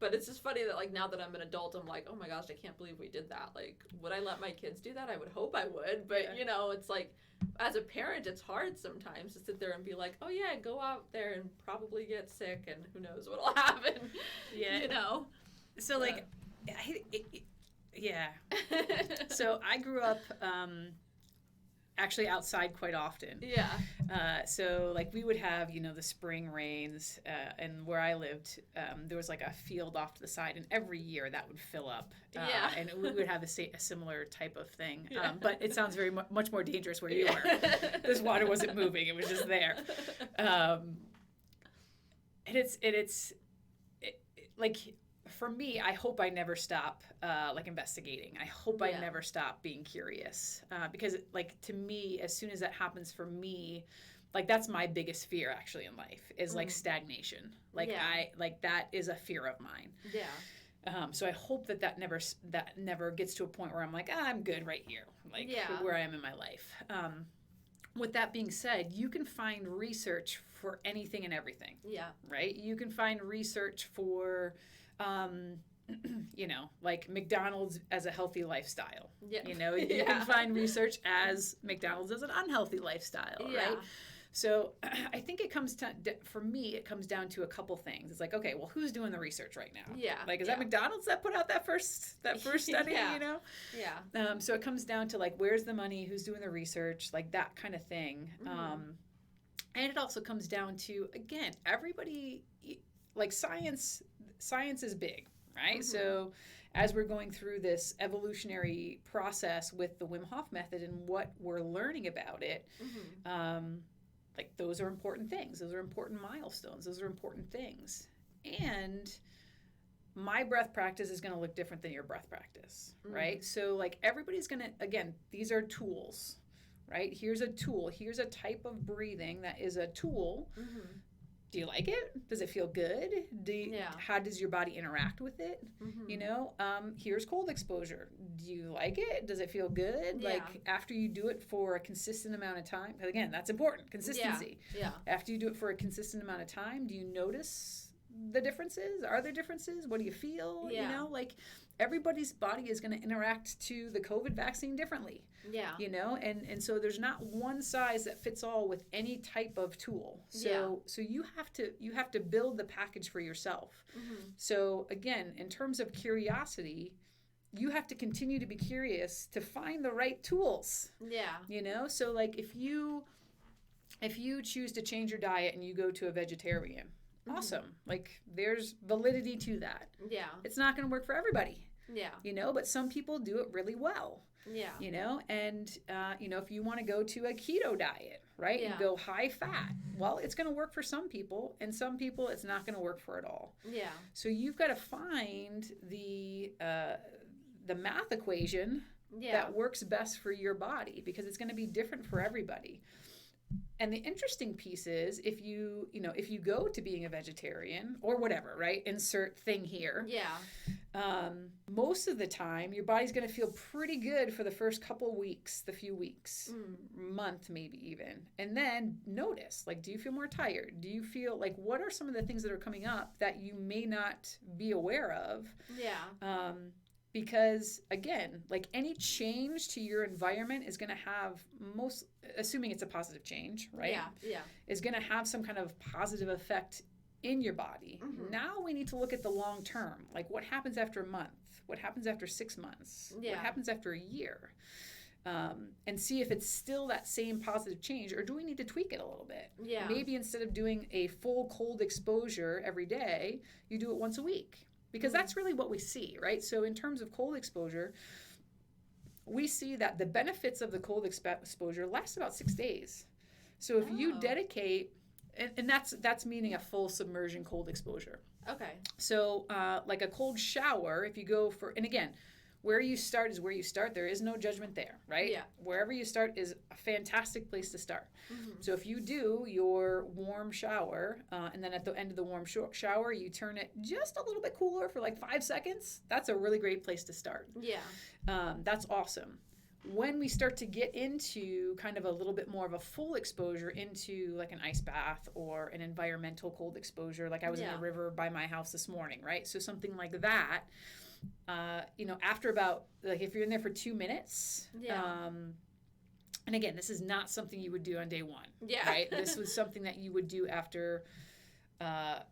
But it's just funny that like now that I'm an adult, I'm like, oh my gosh, I can't believe we did that. Like, would I let my kids do that? I would hope I would, but it's like, as a parent, it's hard sometimes to sit there and be like, oh yeah, go out there and probably get sick, and who knows what'll happen. So like, yeah. So I grew up actually outside quite often. Yeah. So like we would have, the spring rains, and where I lived, there was like a field off to the side, and every year that would fill up. And we would have a similar type of thing. But it sounds very much more dangerous where you were. This water wasn't moving; it was just there. And it's like, for me, I hope I never stop like investigating. I hope I never stop being curious, because like, to me, as soon as that happens for me, like that's my biggest fear actually in life is like stagnation. Like that is a fear of mine. Yeah. So I hope that never gets to a point where I'm like, I'm good right here, like where I am in my life. With that being said, you can find research for anything and everything. Yeah. Right? You can find research for like McDonald's as a healthy lifestyle. Yeah. You can find research as McDonald's as an unhealthy lifestyle, right? So I think it comes to, for me, it comes down to a couple things. It's like, okay, well, who's doing the research right now? Yeah. Like, is that McDonald's that put out that first study, Yeah. So it comes down to like, where's the money? Who's doing the research? Like that kind of thing. And it also comes down to, again, everybody, like science is big, right? So as we're going through this evolutionary process with the Wim Hof method and what we're learning about it, like those are important things. Those are important milestones. Those are important things. And my breath practice is going to look different than your breath practice, right? So like everybody's going to, again, these are tools, right? Here's a tool. Here's a type of breathing that is a tool. Do you like it? Does it feel good? How does your body interact with it? Here's cold exposure. Do you like it? Does it feel good? Like after you do it for a consistent amount of time, because again, that's important, consistency. Yeah. After you do it for a consistent amount of time, do you notice the differences? Are there differences? What do you feel? Like everybody's body is going to interact to the COVID vaccine differently. Yeah. And so there's not one size that fits all with any type of tool. So you have to build the package for yourself. So again, in terms of curiosity, you have to continue to be curious to find the right tools. Yeah. So like if you choose to change your diet and you go to a vegetarian, awesome. Like there's validity to that. Yeah. It's not going to work for everybody. Yeah. But some people do it really well. Yeah. And if you want to go to a keto diet, right? And go high fat, well, it's going to work for some people, and some people it's not going to work for at all. Yeah. So you've got to find the math equation that works best for your body, because it's going to be different for everybody. And the interesting piece is if you go to being a vegetarian or whatever, right? Insert thing here. Yeah. Most of the time, your body's going to feel pretty good for the first couple weeks, the few weeks, month maybe even. And then notice, like, do you feel more tired? Do you feel like, what are some of the things that are coming up that you may not be aware of? Yeah. Because again, like any change to your environment is going to have assuming it's a positive change, right? Yeah. Is going to have some kind of positive effect in your body. Now we need to look at the long term. Like what happens after a month? What happens after 6 months? Yeah. What happens after a year? And see if it's still that same positive change, or do we need to tweak it a little bit? Yeah. Maybe instead of doing a full cold exposure every day, you do it once a week. because that's really what we see, right? So in terms of cold exposure, we see that the benefits of the cold exposure last about 6 days. So if you dedicate, and that's meaning a full submersion cold exposure. Okay. So like a cold shower, if you go for, and again, where you start is where you start. There is no judgment there, right? Yeah. Wherever you start is a fantastic place to start. Mm-hmm. So if you do your warm shower, and then at the end of the warm shower, you turn it just a little bit cooler for like 5 seconds, that's a really great place to start. Yeah. That's awesome. When we start to get into kind of a little bit more of a full exposure into like an ice bath or an environmental cold exposure, like I was in the river by my house this morning, right? So something like that, after about, like if you're in there for 2 minutes, and again, this is not something you would do on day one, right? This was something that you would do after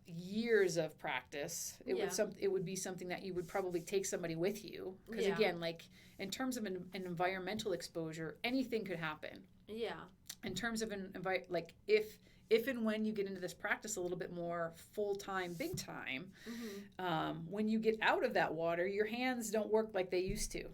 years of practice. It would be something that you would probably take somebody with you, because again, like in terms of an environmental exposure, anything could happen. Yeah. In terms of like if and when you get into this practice a little bit more full-time, big time, when you get out of that water, your hands don't work like they used to.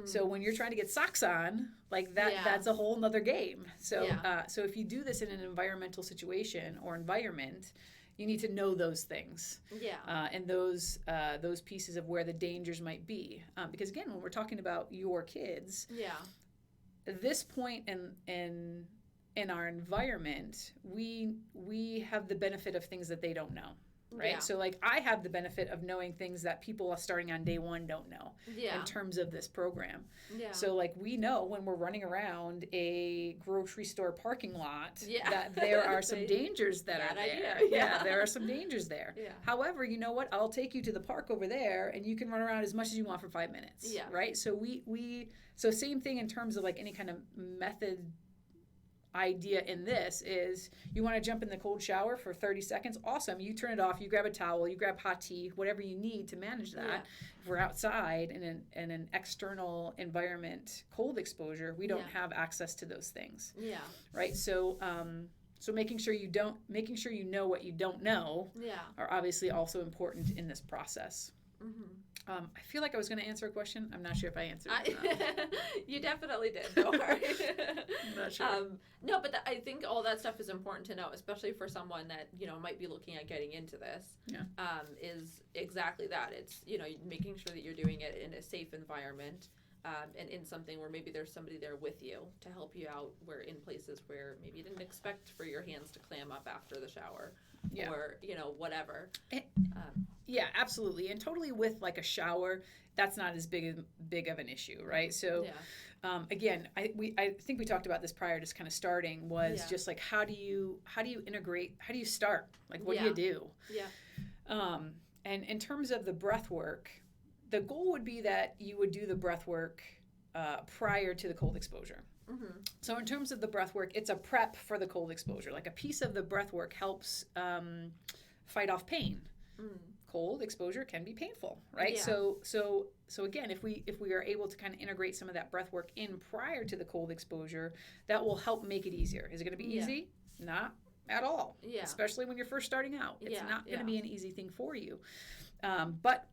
So when you're trying to get socks on, like that's a whole nother game. So so if you do this in an environmental situation or environment, you need to know those things. And those pieces of where the dangers might be. Because again, when we're talking about your kids, at this point in our environment, we have the benefit of things that they don't know, right? So like I have the benefit of knowing things that people starting on day one don't know in terms of this program. So like we know when we're running around a grocery store parking lot that there are some dangers that are there. There are some dangers there. However, you know what? I'll take you to the park over there and you can run around as much as you want for 5 minutes, right? So so same thing in terms of like any kind of method idea in this is you want to jump in the cold shower for 30 seconds. Awesome. You turn it off. You grab a towel. You grab hot tea, whatever you need to manage that. If we're outside in an external environment, cold exposure, we don't have access to those things. Right. So so making sure you know what you don't know are obviously also important in this process. I feel like I was going to answer a question. I'm not sure if I answered it. You definitely did. Don't worry. I'm not sure. No, but I think all that stuff is important to know, especially for someone that might be looking at getting into this. Is exactly that. It's making sure that you're doing it in a safe environment, and in something where maybe there's somebody there with you to help you out. Where in places where maybe you didn't expect for your hands to clam up after the shower. Or whatever. Yeah, absolutely, and totally with like a shower, that's not as big of an issue, right? So, again, I think we talked about this prior, just kind of starting was just like how do you integrate? How do you start? Like what do you do? And in terms of the breath work, the goal would be that you would do the breath work prior to the cold exposure. So in terms of the breath work, it's a prep for the cold exposure. Like a piece of the breath work helps fight off pain. Cold exposure can be painful, right? So again, if we are able to kind of integrate some of that breath work in prior to the cold exposure, that will help make it easier. Is it going to be easy? Not at all. Especially when you're first starting out. It's not going to be an easy thing for you. But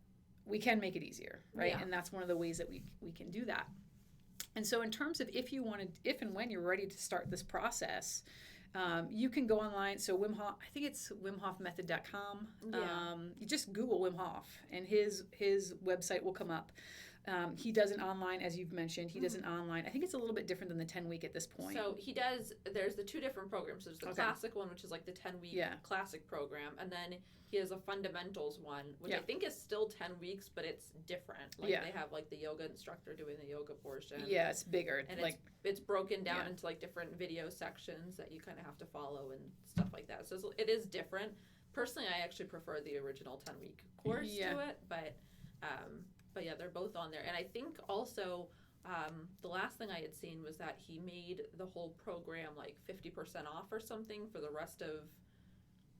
we can make it easier, right? And that's one of the ways that we can do that. And so in terms of if and when you're ready to start this process, you can go online. So Wim Hof, I think it's wimhofmethod.com. You just Google Wim Hof and his website will come up. He does it online, as you've mentioned. He does it online. I think it's a little bit different than the 10-week at this point. So there's the two different programs. There's the classic one, which is like the 10-week classic program. And then he has a fundamentals one, which I think is still 10 weeks, but it's different. Like they have like the yoga instructor doing the yoga portion. Yeah, it's bigger. And it's broken down into like different video sections that you kind of have to follow and stuff like that. So it is different. Personally, I actually prefer the original 10-week course to it, but yeah, they're both on there. And I think also the last thing I had seen was that he made the whole program like 50% off or something for the rest of,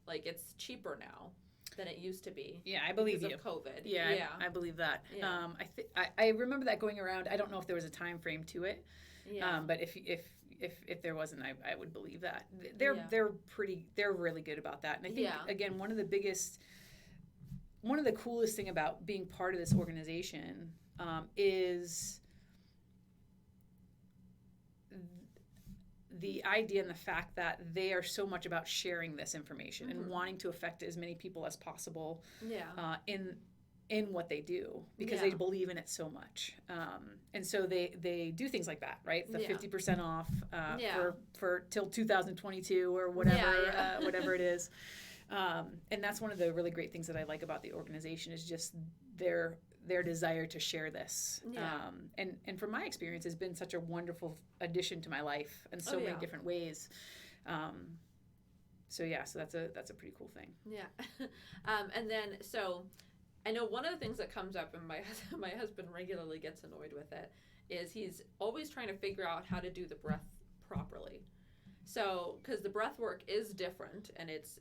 like it's cheaper now than it used to be. Yeah, I believe because of COVID. Yeah, I believe that. Yeah. I remember that going around. I don't know if there was a time frame to it. But if there wasn't, I would believe that. They're really good about that. And I think again, one of the biggest one of the coolest thing about being part of this organization is the idea and the fact that they are so much about sharing this information and wanting to affect as many people as possible in what they do, because they believe in it so much. And so they do things like that, right? The 50% off for till 2022 or whatever, whatever it is. And that's one of the really great things that I like about the organization is just their desire to share this. And from my experience, has been such a wonderful addition to my life in so many different ways. So that's a pretty cool thing. Yeah. And then, so I know one of the things that comes up, and my husband regularly gets annoyed with it, is he's always trying to figure out how to do the breath properly. So, because the breath work is different, and it's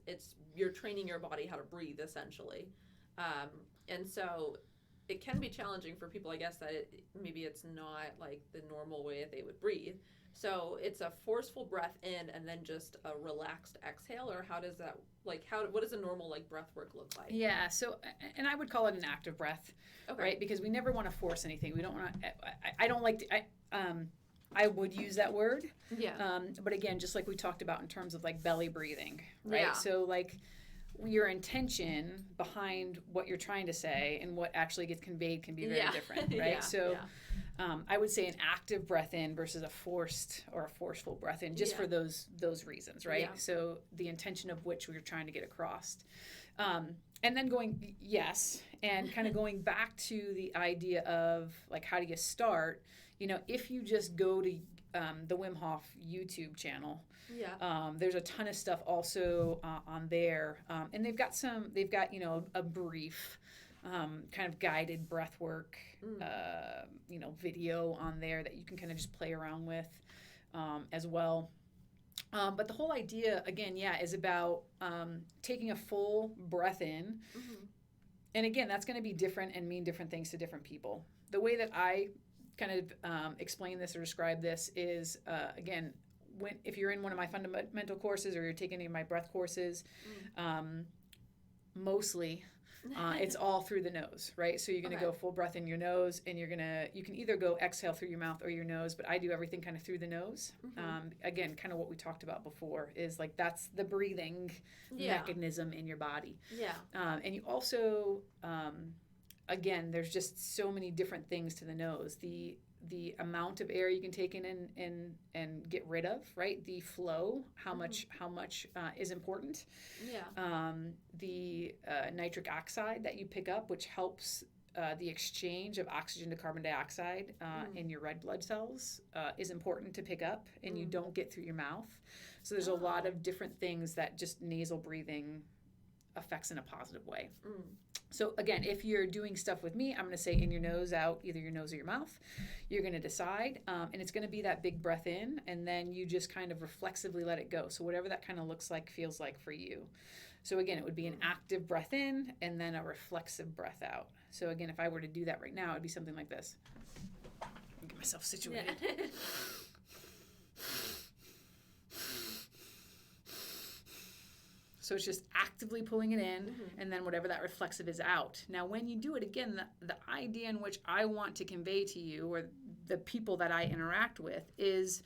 you're training your body how to breathe, essentially. And so it can be challenging for people, I guess, that maybe it's not like the normal way that they would breathe. So it's a forceful breath in and then just a relaxed exhale, or how does that, like, what does a normal, like, breath work look like? Yeah, so, and I would call it an active breath, right? Because we never want to force anything. We don't want to, I don't like to, I would use that word. Yeah. But again, just like we talked about in terms of like belly breathing, right? Yeah. So like your intention behind what you're trying to say and what actually gets conveyed can be very different, right? I would say an active breath in versus a forced or a forceful breath in, just for those reasons, right? Yeah. So the intention of which we're trying to get across. And then kind of going back to the idea of like, how do you start? If you just go to the Wim Hof YouTube channel, there's a ton of stuff also on there. And they've got a brief kind of guided breath work, video on there that you can kind of just play around with as well. But the whole idea, again, is about taking a full breath in. Mm-hmm. And again, that's going to be different and mean different things to different people. The way that I kind of explain this or describe this is, again, if you're in one of my fundamental courses or you're taking any of my breath courses, mostly it's all through the nose, right? So you're going to go full breath in your nose, and you can either go exhale through your mouth or your nose, but I do everything kind of through the nose. Mm-hmm. Again, kind of what we talked about before is like that's the breathing mechanism in your body. Yeah. And you also, again, there's just so many different things to the nose. The amount of air you can take in and get rid of, right? The flow, how much is important. Yeah. The nitric oxide that you pick up, which helps the exchange of oxygen to carbon dioxide in your red blood cells, is important to pick up, and you don't get through your mouth. So there's a lot of different things that just nasal breathing affects in a positive way. So again, if you're doing stuff with me, I'm going to say in your nose, out, either your nose or your mouth. You're going to decide, and it's going to be that big breath in, and then you just kind of reflexively let it go. So whatever that kind of looks like, feels like for you. So again, it would be an active breath in and then a reflexive breath out. So again, if I were to do that right now, it'd be something like this. Get myself situated. Yeah. So it's just actively pulling it in, and then whatever that reflexive is out. Now, when you do it again, the idea in which I want to convey to you, or the people that I interact with, is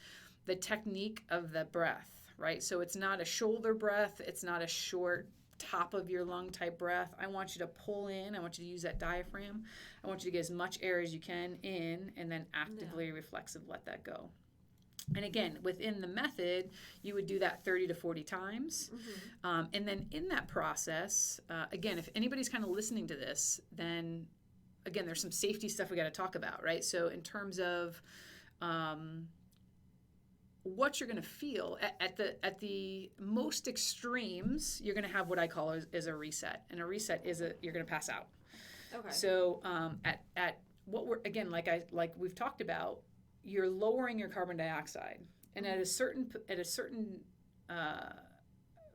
the technique of the breath, right? So it's not a shoulder breath. It's not a short top of your lung type breath. I want you to pull in. I want you to use that diaphragm. I want you to get as much air as you can in, and then actively reflexive let that go. And again, within the method, you would do that 30 to 40 times. And then in that process, again, if anybody's kind of listening to this, then again, there's some safety stuff we got to talk about, right? So in terms of what you're going to feel at the most extremes, you're going to have what I call is a reset. And a reset is you're going to pass out. Okay. So at what we're, again, like we've talked about, you're lowering your carbon dioxide, and at a certain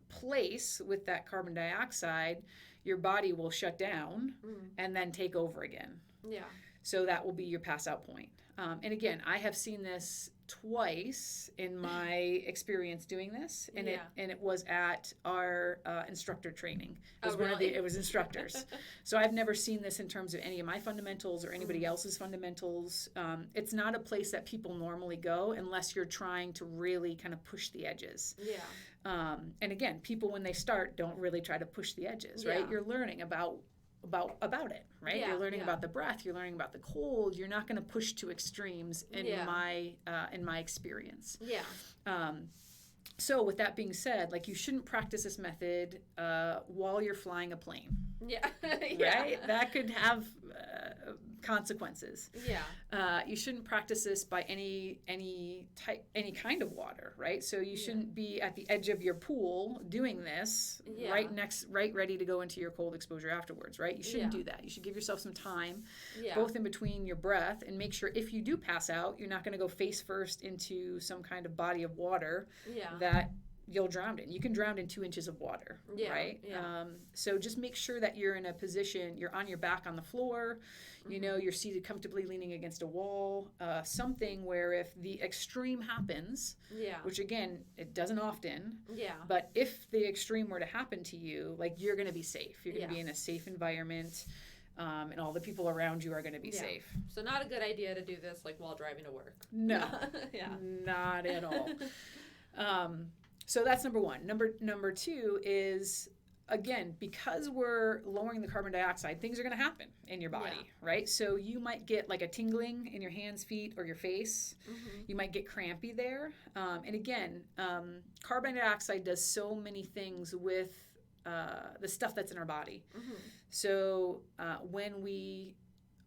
place with that carbon dioxide, your body will shut down and then take over again. Yeah. So that will be your pass out point. And again, I have seen this twice in my experience doing this, and Yeah. it was at our instructor training. It was Oh, really? it was instructors. So I've never seen this in terms of any of my fundamentals or anybody else's fundamentals. It's not a place that people normally go unless you're trying to really kind of push the edges. Yeah. And again, people when they start don't really try to push the edges, right? Yeah. You're learning about it, right? Yeah, You're learning yeah. about the breath, you're learning about the cold. You're not going to push to extremes in Yeah. my experience. Yeah. So with that being said, like you shouldn't practice this method while you're flying a plane, Yeah. Yeah. right? That could have consequences. Yeah. You shouldn't practice this by any kind of water, right? So you shouldn't be at the edge of your pool doing this right ready to go into your cold exposure afterwards, right? You shouldn't do that. You should give yourself some time, both in between your breath, and make sure if you do pass out, you're not going to go face first into some kind of body of water that you'll drown in. You can drown in 2 inches of water, right? Yeah. So just make sure that you're in a position, you're on your back on the floor, you know, you're seated comfortably leaning against a wall, something where if the extreme happens, which again, it doesn't often, but if the extreme were to happen to you, like you're going to be safe. You're going to be in a safe environment, and all the people around you are going to be safe. So not a good idea to do this like while driving to work. No, not at all. So that's number one. Number two is, again, because we're lowering the carbon dioxide, things are going to happen in your body, right? So you might get like a tingling in your hands, feet, or your face. You might get crampy there. And again, carbon dioxide does so many things with the stuff that's in our body. So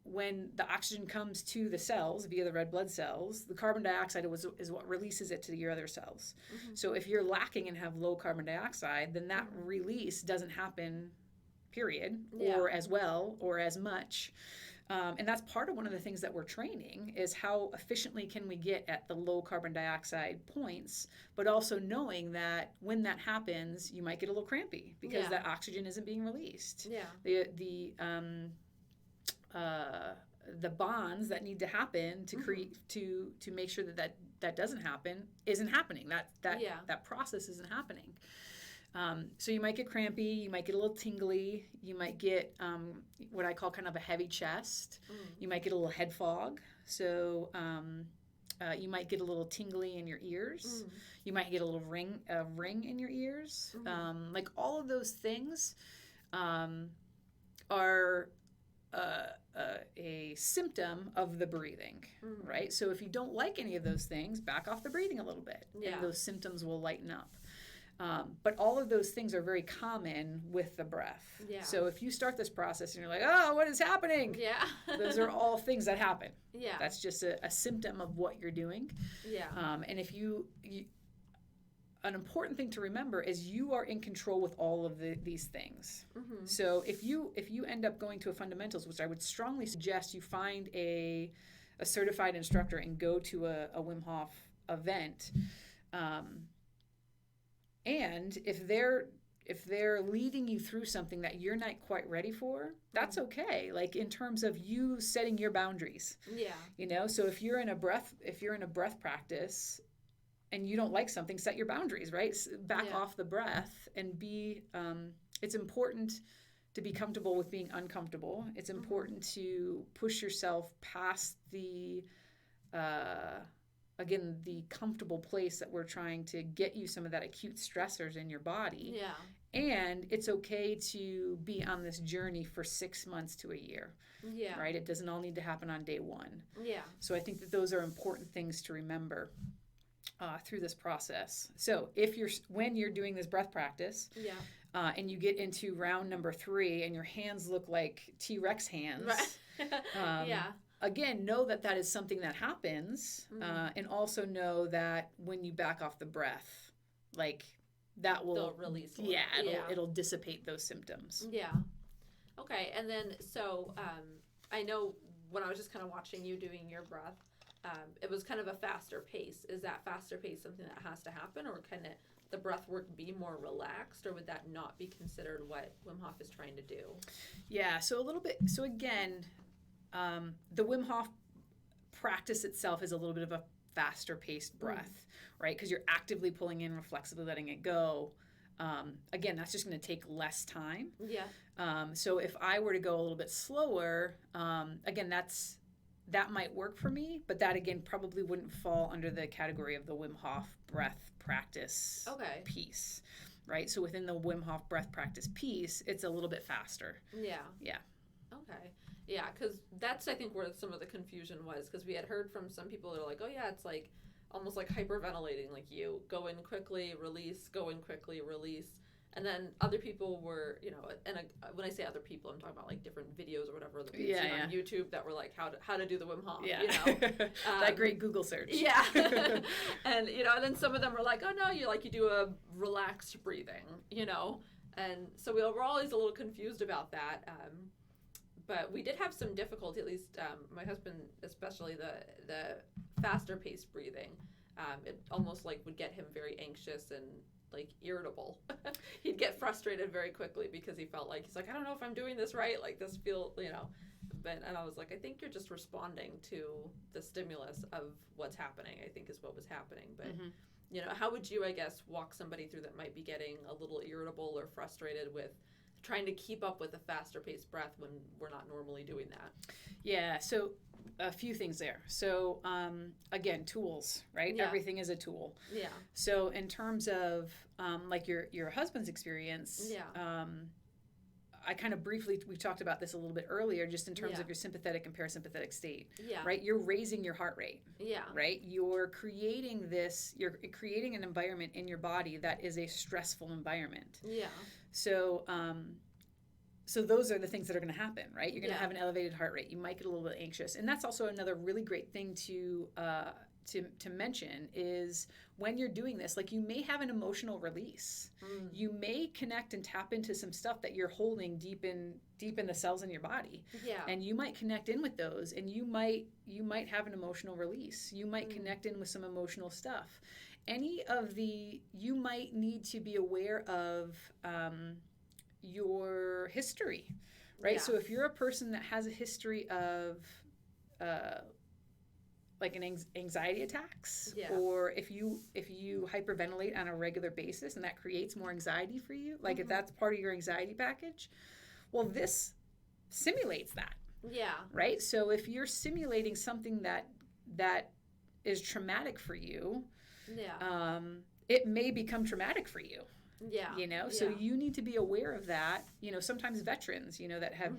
when the oxygen comes to the cells via the red blood cells, the carbon dioxide is what releases it to your other cells. So if you're lacking and have low carbon dioxide, then that release doesn't happen, period, or as well or as much. And that's part of one of the things that we're training is how efficiently can we get at the low carbon dioxide points, but also knowing that when that happens, you might get a little crampy because that oxygen isn't being released. The bonds that need to happen to create to make sure that doesn't happen isn't happening. That process isn't happening. So you might get crampy, you might get a little tingly, you might get what I call kind of a heavy chest. You might get a little head fog. So you might get a little tingly in your ears. You might get a little ring in your ears. Like all of those things are a symptom of the breathing, right? So if you don't like any of those things, back off the breathing a little bit, and those symptoms will lighten up. But all of those things are very common with the breath. So if you start this process and you're like, oh, what is happening? Those are all things that happen. That's just a symptom of what you're doing. And if you an important thing to remember is you are in control with all of these things. So if you end up going to a fundamentals, which I would strongly suggest you find a certified instructor and go to a Wim Hof event, and if they're leading you through something that you're not quite ready for, that's okay. Like in terms of you setting your boundaries. You know, so if you're in a breath practice and you don't like something, set your boundaries, right? Back off the breath and be, it's important to be comfortable with being uncomfortable. It's important to push yourself past the comfortable place that we're trying to get you some of that acute stressors in your body. And it's okay to be on this journey for 6 months to a year. Right? It doesn't all need to happen on day one. So I think that those are important things to remember through this process. So when you're doing this breath practice, and you get into round number 3 and your hands look like T-Rex hands, again, know that is something that happens, and also know that when you back off the breath, like that will they'll release. It'll dissipate those symptoms. Okay, and then so I know when I was just kind of watching you doing your breath, it was kind of a faster pace. Is that faster pace something that has to happen, or can the breath work be more relaxed, or would that not be considered what Wim Hof is trying to do? So a little bit. So again, the Wim Hof practice itself is a little bit of faster paced breath, right? Because you're actively pulling in, reflexively letting it go. Again, that's just going to take less time. Yeah. So if I were to go a little bit slower, again, that might work for me, but that again probably wouldn't fall under the category of the Wim Hof breath practice piece, right? So within the Wim Hof breath practice piece, it's a little bit faster. Yeah. Yeah. Okay. Yeah, because that's, I think, where some of the confusion was, because we had heard from some people that are like, oh yeah, it's like almost like hyperventilating, like you go in quickly, release, go in quickly, release. And then other people were, you know, and when I say other people, I'm talking about like different videos or whatever that we've seen on YouTube that were like how to do the Wim Hof, you know. That great Google search. Yeah. And, you know, and then some of them were like, oh no, you do a relaxed breathing, you know. And so we were always a little confused about that. But we did have some difficulty, at least my husband, especially the faster paced breathing. It almost like would get him very anxious and like irritable. He'd get frustrated very quickly because he felt like, he's like, I don't know if I'm doing this right. Like this you know, and I was like, I think you're just responding to the stimulus of what's happening, I think is what was happening. But, you know, how would you, I guess, walk somebody through that might be getting a little irritable or frustrated with trying to keep up with a faster paced breath when we're not normally doing that? Yeah. So a few things there. So again, tools, right? Yeah. Everything is a tool. Yeah. So in terms of like your husband's experience, I kind of briefly, we talked about this a little bit earlier, just in terms of your sympathetic and parasympathetic state, right? You're raising your heart rate, right? You're creating an environment in your body that is a stressful environment. Yeah. So, so those are the things that are going to happen, right? You're going to have an elevated heart rate. You might get a little bit anxious. And that's also another really great thing to mention is when you're doing this, like you may have an emotional release. You may connect and tap into some stuff that you're holding deep in the cells in your body. Yeah. And you might connect in with those, and you might have an emotional release. You might connect in with some emotional stuff. You might need to be aware of your history, right? So if you're a person that has a history of like an anxiety attacks, or if you hyperventilate on a regular basis and that creates more anxiety for you, like if that's part of your anxiety package, well, this simulates that. Yeah. Right? So if you're simulating something that is traumatic for you, it may become traumatic for you. Yeah. You know, so you need to be aware of that. You know, sometimes veterans, you know, that have,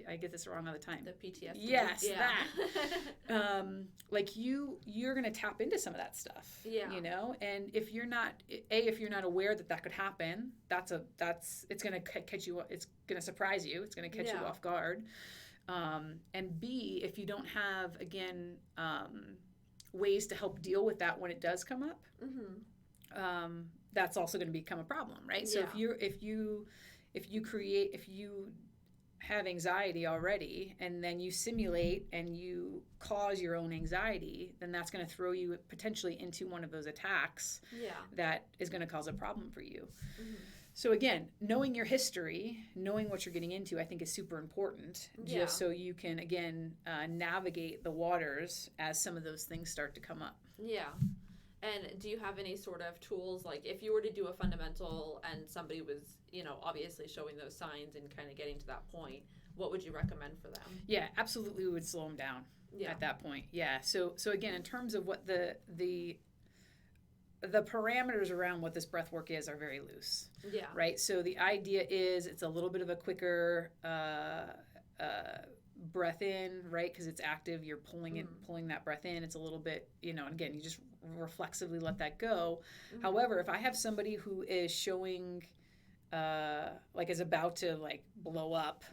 I get this wrong all the time. The PTSD. Yes, that. Like you're going to tap into some of that stuff. Yeah. You know, and if you're not aware that could happen, it's going to catch you, it's going to surprise you. It's going to catch you off guard. And B, if you don't have, again, ways to help deal with that when it does come up, that's also going to become a problem, right? So if you have anxiety already and then you simulate and you cause your own anxiety, then that's going to throw you potentially into one of those attacks that is going to cause a problem for you. So again, knowing your history, knowing what you're getting into, I think is super important, just so you can, again, navigate the waters as some of those things start to come up. Yeah. And do you have any sort of tools, like if you were to do a fundamental and somebody was, you know, obviously showing those signs and kind of getting to that point, what would you recommend for them? Yeah, absolutely, we would slow them down at that point. Yeah. So again, in terms of what the parameters around what this breath work is are very loose. Yeah. Right? So the idea is it's a little bit of a quicker breath in, right? Because it's active. You're pulling that breath in. It's a little bit, you know, and again, you just reflexively let that go. However, if I have somebody who is showing like is about to like blow up,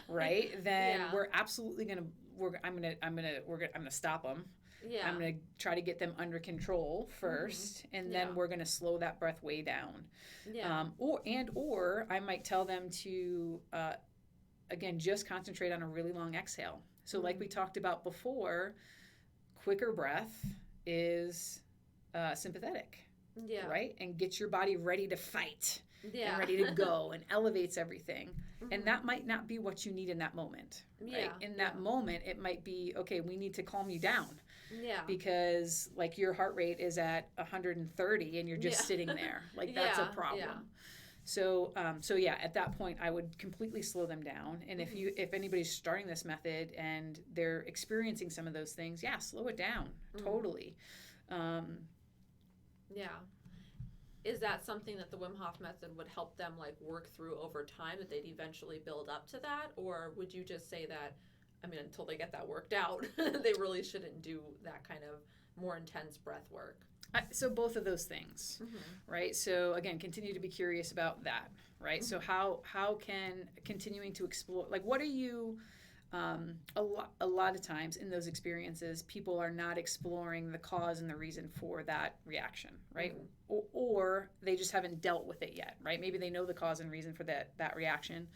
right? Then we're absolutely I'm gonna stop them. Yeah. I'm going to try to get them under control first, and then we're going to slow that breath way down. Yeah. Or I might tell them to, again, just concentrate on a really long exhale. So like we talked about before, quicker breath is sympathetic, right? And gets your body ready to fight and ready to go and elevates everything. And that might not be what you need in that moment, right? In that moment, it might be, okay, we need to calm you down. Yeah. because like your heart rate is at 130 and you're just sitting there. Like that's a problem. Yeah. So, yeah, at that point, I would completely slow them down. And if anybody's starting this method and they're experiencing some of those things, yeah, slow it down, totally. Yeah. Is that something that the Wim Hof method would help them like work through over time, that they'd eventually build up to that? Or would you just say that, I mean, until they get that worked out, they really shouldn't do that kind of more intense breath work? So both of those things, right? So again, continue to be curious about that, right? So how can continuing to explore, like what are you, a lot of times in those experiences, people are not exploring the cause and the reason for that reaction, right? Or they just haven't dealt with it yet, right? Maybe they know the cause and reason for that reaction,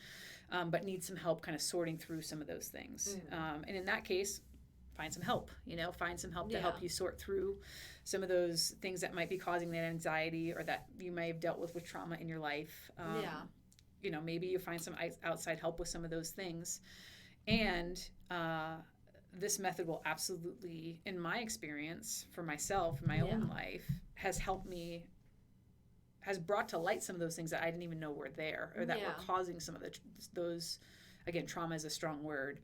but need some help kind of sorting through some of those things. And in that case, find some help, find some help to help you sort through some of those things that might be causing that anxiety or that you may have dealt with trauma in your life. Maybe you find some outside help with some of those things. And this method will absolutely, in my experience, for myself, in my own life, has brought to light some of those things that I didn't even know were there or that were causing some of those. Again, trauma is a strong word.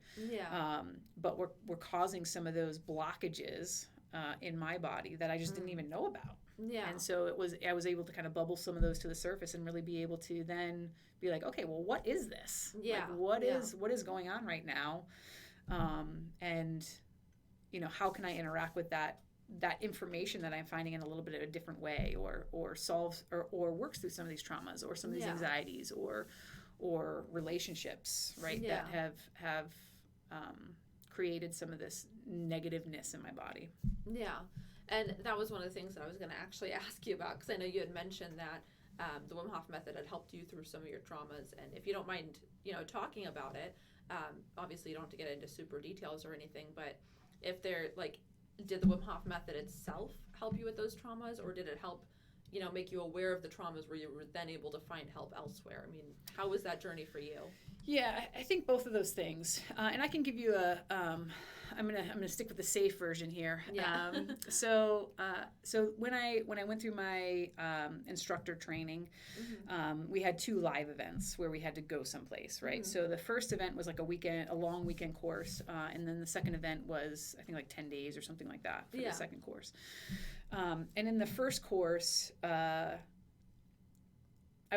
But we're causing some of those blockages in my body that I just didn't even know about. And so I was able to kind of bubble some of those to the surface and really be able to then be like, okay, well, what is this? Like, what is going on right now? And how can I interact with that information that I'm finding in a little bit of a different way, or solves or works through some of these traumas or some of these anxieties or relationships, right, that have created some of this negativeness in my body. Yeah. And that was one of the things that I was going to actually ask you about, because I know you had mentioned that the Wim Hof method had helped you through some of your traumas. And if you don't mind, talking about it, obviously you don't have to get into super details or anything, but if they're like, did the Wim Hof method itself help you with those traumas, or did it help make you aware of the traumas where you were then able to find help elsewhere? I mean, how was that journey for you? Yeah, I think both of those things. And I can give you I'm gonna stick with the safe version here. Yeah. So when I went through my instructor training, we had 2 live events where we had to go someplace, right? So the first event was like a long weekend course, and then the second event was I think like 10 days or something like that for the second course. And in the first course, I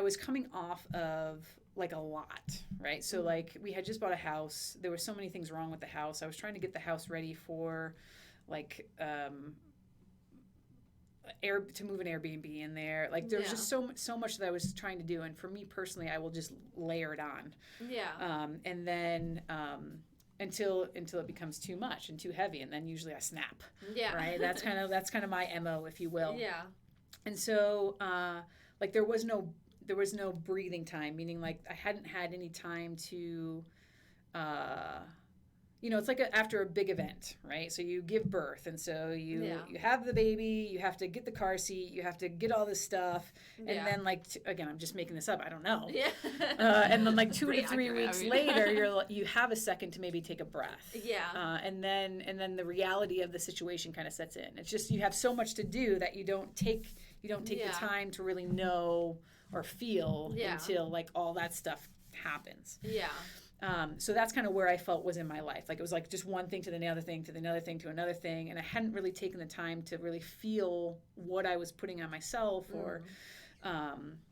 was coming off of like a lot, right? So like we had just bought a house. There were so many things wrong with the house. I was trying to get the house ready for like to move an Airbnb in there. Like there was just so much that I was trying to do. And for me personally, I will just layer it on. And then until it becomes too much and too heavy, and then usually I snap. Right? That's kind of my MO, if you will. And so like there was no breathing time, meaning like I hadn't had any time to it's like after a big event, right? So you give birth, and so you have the baby, you have to get the car seat, you have to get all this stuff, and then like again, I'm just making this up, I don't know. And then like 2 to 3 weeks later, you have a second to maybe take a breath. And then the reality of the situation kind of sets in. It's just you have so much to do that you don't take the time to really know or feel until like all that stuff happens. So that's kind of where I felt was in my life. Like it was like just one thing to another thing to another thing to another thing, and I hadn't really taken the time to really feel what I was putting on myself, or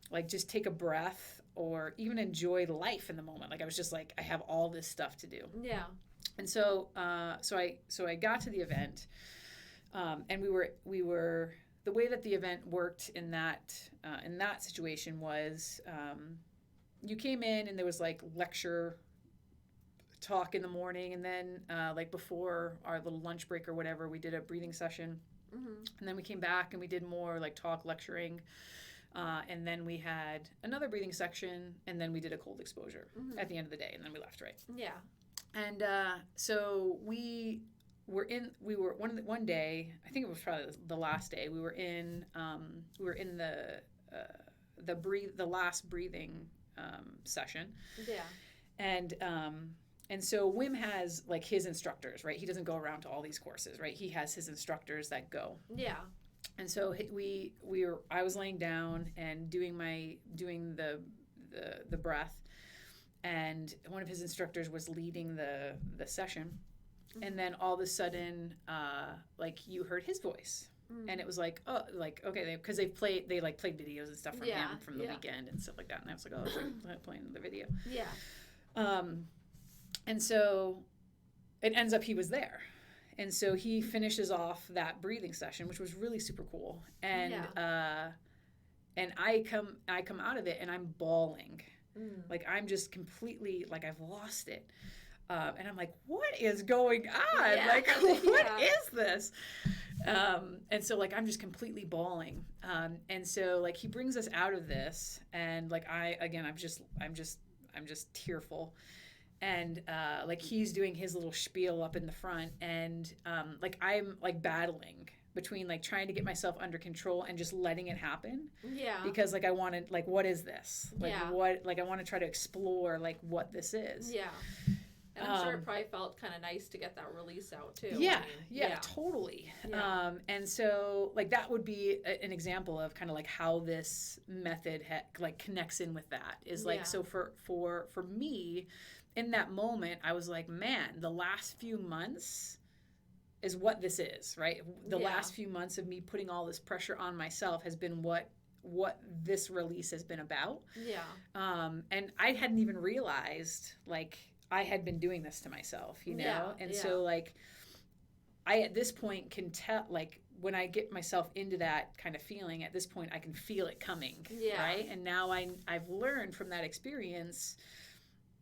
like just take a breath, or even enjoy life in the moment. Like I was just like, I have all this stuff to do. And so I got to the event, and we were the way that the event worked in that situation was you came in and there was like lecture talk in the morning, and then like before our little lunch break or whatever, we did a breathing session, and then we came back and we did more like talk lecturing, and then we had another breathing section, and then we did a cold exposure at the end of the day, and then we left, right? And so we were one day, I think it was probably the last day, we were in the last breathing session. And And so Wim has like his instructors, right? He doesn't go around to all these courses, right? He has his instructors that go. Yeah. And so I was laying down and doing the breath, and one of his instructors was leading the session, and then all of a sudden, like you heard his voice, and it was like, oh, like okay, because they played videos and stuff from him from the weekend and stuff like that, and I was like, oh, it's like playing the video. Yeah. And so it ends up he was there. And so he finishes off that breathing session, which was really super cool. And and I come out of it and I'm bawling. Like I'm just completely like I've lost it. And I'm like, what is going on? Yeah. Like, what is this? And so like I'm just completely bawling. And so like he brings us out of this, and like I'm just tearful. And like he's doing his little spiel up in the front, and like I'm like battling between like trying to get myself under control and just letting it happen. Yeah. Because like I wanted, like, what is this? Like Yeah. I want to try to explore like what this is. Yeah. And I'm sure it probably felt kind of nice to get that release out too. Yeah, totally. Yeah. And so like that would be an example of kind of like how this method like connects in with that is like, so for me in that moment, I was like, man, the last few months is what this is, right? The last few months of me putting all this pressure on myself has been what this release has been about. Yeah. And I hadn't even realized like I had been doing this to myself, you know? And so like I at this point can tell, like when I get myself into that kind of feeling, at this point I can feel it coming, right? And now I've learned from that experience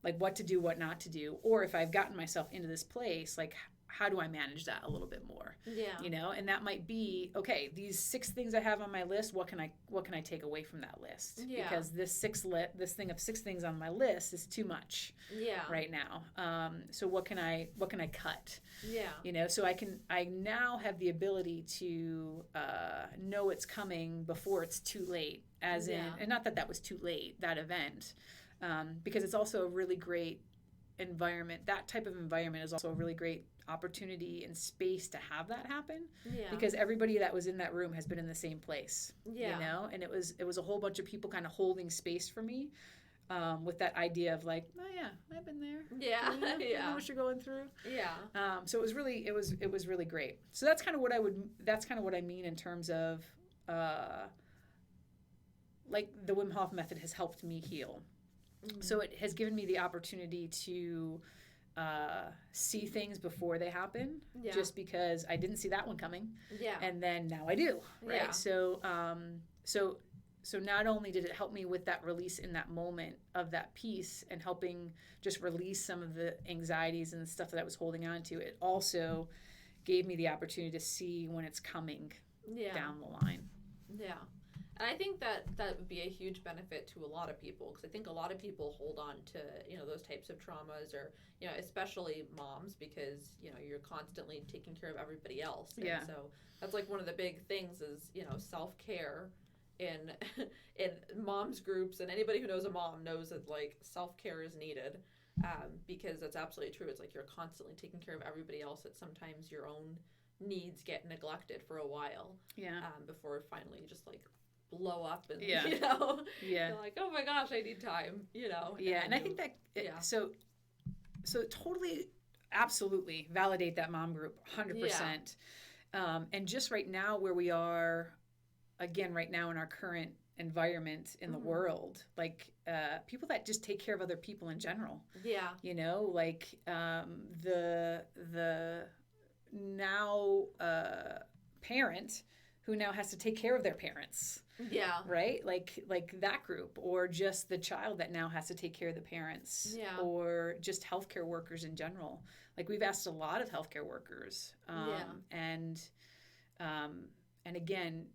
like what to do, what not to do, or if I've gotten myself into this place, like how do I manage that a little bit more? Yeah. You know, and that might be, okay, these 6 things I have on my list, what can I take away from that list? Yeah. Because this thing of 6 things on my list is too much right now. So what can I cut? Yeah. You know, so I now have the ability to know it's coming before it's too late, as in, and not that was too late, that event, because it's also a really great environment. That type of environment is also a really great opportunity and space to have that happen, because everybody that was in that room has been in the same place, you know, and it was a whole bunch of people kind of holding space for me, with that idea of like, oh yeah, I've been there, I know what you're going through, so it was really great. So that's kind of what I mean in terms of like the Wim Hof method has helped me heal. So it has given me the opportunity to see things before they happen, just because I didn't see that one coming, and then now I do, right? So not only did it help me with that release in that moment of that piece and helping just release some of the anxieties and the stuff that I was holding on to, it also gave me the opportunity to see when it's coming down the line. Yeah. And I think that would be a huge benefit to a lot of people, because I think a lot of people hold on to, you know, those types of traumas, or, you know, especially moms, because, you know, you're constantly taking care of everybody else. And so that's like one of the big things is, you know, self-care in moms groups, and anybody who knows a mom knows that like self-care is needed, because that's absolutely true. It's like you're constantly taking care of everybody else, that sometimes your own needs get neglected for a while, before finally you just like blow up and you know, you're like, oh my gosh, I need time, you know. And I think that so totally, absolutely validate that mom group 100%. And just right now where we are, again, right now in our current environment in the world, like people that just take care of other people in general, you know, like the now parent who now has to take care of their parents, right, like that group, or just the child that now has to take care of the parents, or just healthcare workers in general. Like we've asked a lot of healthcare workers, and again,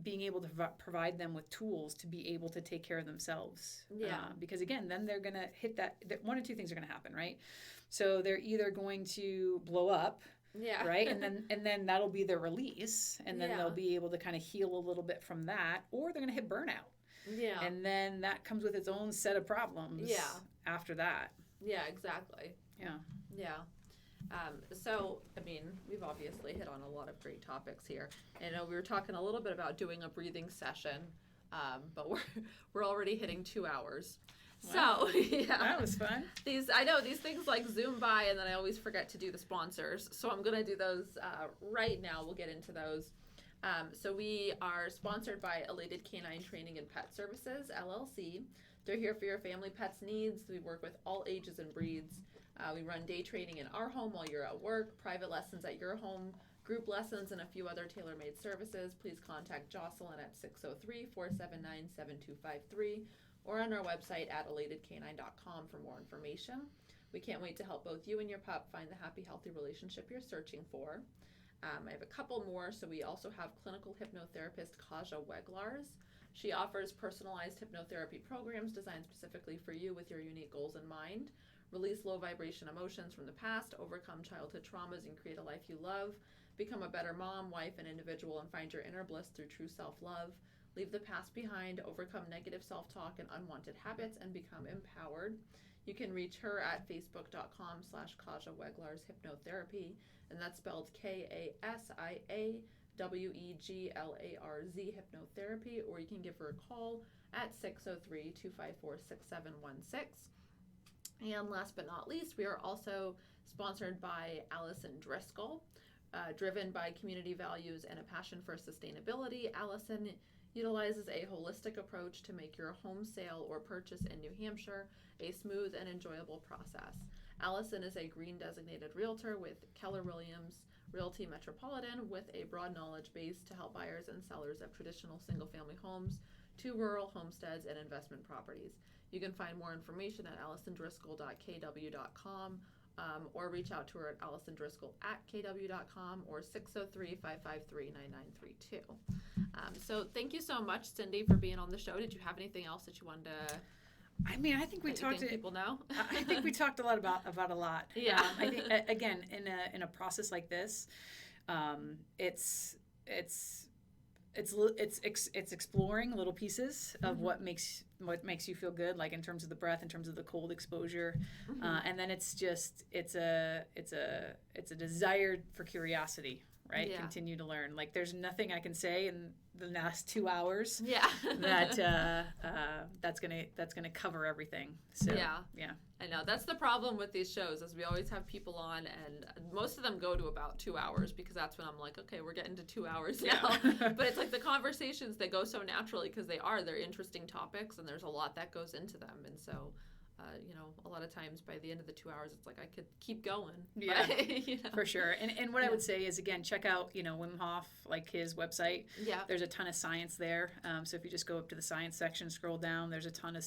being able to provide them with tools to be able to take care of themselves, because again, then they're gonna hit that one of two things are gonna happen, right? So they're either going to blow up, right, and then that'll be their release, and then they'll be able to kind of heal a little bit from that, or they're going to hit burnout, and then that comes with its own set of problems after that. Yeah, exactly. Yeah. Yeah. So, I mean, we've obviously hit on a lot of great topics here. I know we were talking a little bit about doing a breathing session, but we're already hitting 2 hours. Wow. So, yeah. That was fun. I know these things like zoom by, and then I always forget to do the sponsors. So I'm gonna do those right now. We'll get into those. So we are sponsored by Elated Canine Training and Pet Services, LLC. They're here for your family pets needs. We work with all ages and breeds. We run day training in our home while you're at work, private lessons at your home, group lessons, and a few other tailor-made services. Please contact Jocelyn at 603-479-7253 or on our website at elatedcanine.com for more information. We can't wait to help both you and your pup find the happy, healthy relationship you're searching for. I have a couple more. So we also have clinical hypnotherapist Kaja Weglars. She offers personalized hypnotherapy programs designed specifically for you with your unique goals in mind. Release low vibration emotions from the past, overcome childhood traumas, and create a life you love. Become a better mom, wife, and individual, and find your inner bliss through true self-love. Leave the past behind, overcome negative self-talk and unwanted habits, and become empowered. You can reach her at facebook.com/Kaja Weglars Hypnotherapy, and that's spelled KASIAWEGLARZ Hypnotherapy, or you can give her a call at 603-254-6716. And last but not least, we are also sponsored by Allison Driscoll. Driven by community values and a passion for sustainability, Allison utilizes a holistic approach to make your home sale or purchase in New Hampshire a smooth and enjoyable process. Allison is a green designated realtor with Keller Williams Realty Metropolitan with a broad knowledge base to help buyers and sellers of traditional single-family homes to rural homesteads and investment properties. You can find more information at allisondriscoll.kw.com or reach out to her at allisondriscoll@kw.com or 603-553-9932. So thank you so much, Cindy, for being on the show. Did you have anything else that you wanted to? I mean, I think we talked. People know. I think we talked a lot about a lot. Yeah. I think again in a process like this, it's exploring little pieces of what makes you feel good, like in terms of the breath, in terms of the cold exposure, and then it's a desire for curiosity, right? Yeah. Continue to learn. Like there's nothing I can say in the last 2 hours that's gonna cover everything. So yeah. I know that's the problem with these shows is we always have people on and most of them go to about 2 hours because that's when I'm like, okay, we're getting to 2 hours now. But it's like the conversations, they go so naturally because they're interesting topics and there's a lot that goes into them. And so, a lot of times by the end of the 2 hours, it's like I could keep going. Yeah, but, for sure. And what I would say is, again, check out, Wim Hof, like his website. Yeah. There's a ton of science there. So if you just go up to the science section, scroll down, there's a ton of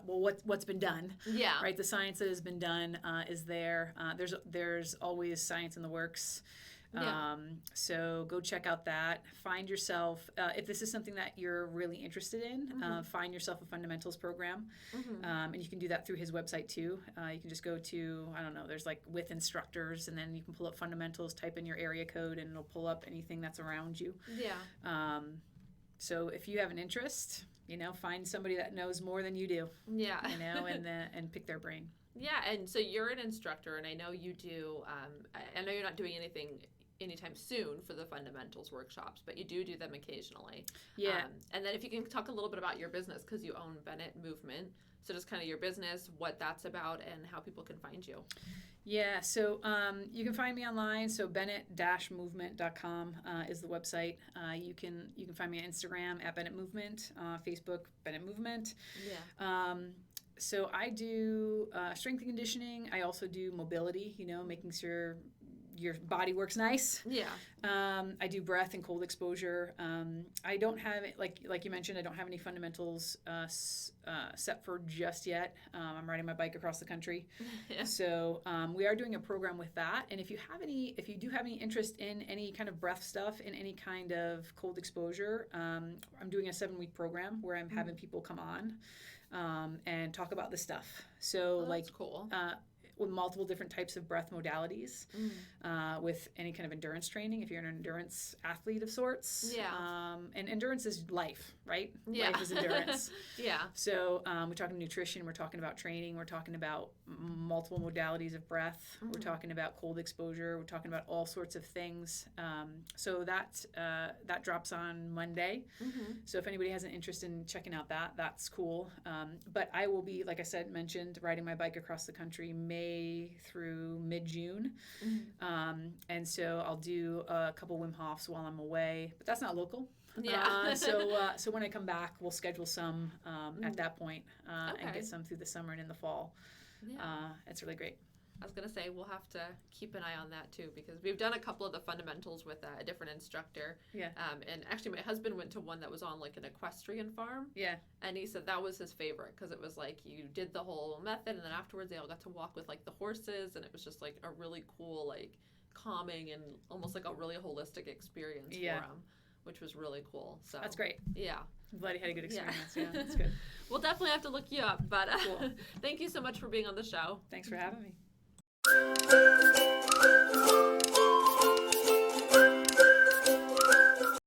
what's been done. Yeah. Right. The science that has been done is there. There's always science in the works. Yeah. So go check out that. Find yourself, if this is something that you're really interested in, find yourself a fundamentals program. And you can do that through his website too. You can just go to, I don't know, there's like with instructors, and then you can pull up fundamentals, type in your area code, and it'll pull up anything that's around you. Yeah. So if you have an interest, find somebody that knows more than you do. Yeah. And pick their brain. Yeah, and so you're an instructor, and I know you do. I know you're not doing anything anytime soon for the fundamentals workshops, but you do them occasionally. Yeah. And then if you can talk a little bit about your business, because you own Bennett Movement, so just kind of your business, what that's about, and how people can find you. Yeah, so you can find me online. So Bennett-movement.com is the website. You can find me on Instagram at Bennett Movement, Facebook Bennett Movement. Yeah. So I do strength and conditioning. I also do mobility, making sure your body works nice. Yeah. I do breath and cold exposure. I don't have, like you mentioned, I don't have any fundamentals set for just yet. I'm riding my bike across the country. Yeah. So we are doing a program with that. And if you do have any interest in any kind of breath stuff, in any kind of cold exposure, I'm doing a 7-week program where I'm having people come on and talk about this stuff. So that's cool. with multiple different types of breath modalities with any kind of endurance training, if you're an endurance athlete of sorts. Yeah. And endurance is life, right? Yeah. Life is endurance. Yeah. So we're talking nutrition, we're talking about training, we're talking about multiple modalities of breath, we're talking about cold exposure, we're talking about all sorts of things. So that drops on Monday. So if anybody has an interest in checking out that's cool. But I will be, like I said, mentioned, riding my bike across the country May through mid-June. And so I'll do a couple Wim Hofs while I'm away, but that's not local. Yeah. So when I come back, we'll schedule some at that point and get some through the summer and in the fall. Yeah. It's really great. I was going to say, we'll have to keep an eye on that too, because we've done a couple of the fundamentals with a different instructor. Yeah. And actually my husband went to one that was on like an equestrian farm. Yeah. And he said that was his favorite, because it was like you did the whole method, and then afterwards they all got to walk with like the horses, and it was just like a really cool, like calming and almost like a really holistic experience for him, which was really cool. So that's great. Yeah. I'm glad you had a good experience. Yeah, that's good. We'll definitely have to look you up, but Cool. Thank you so much for being on the show. Thanks for having me.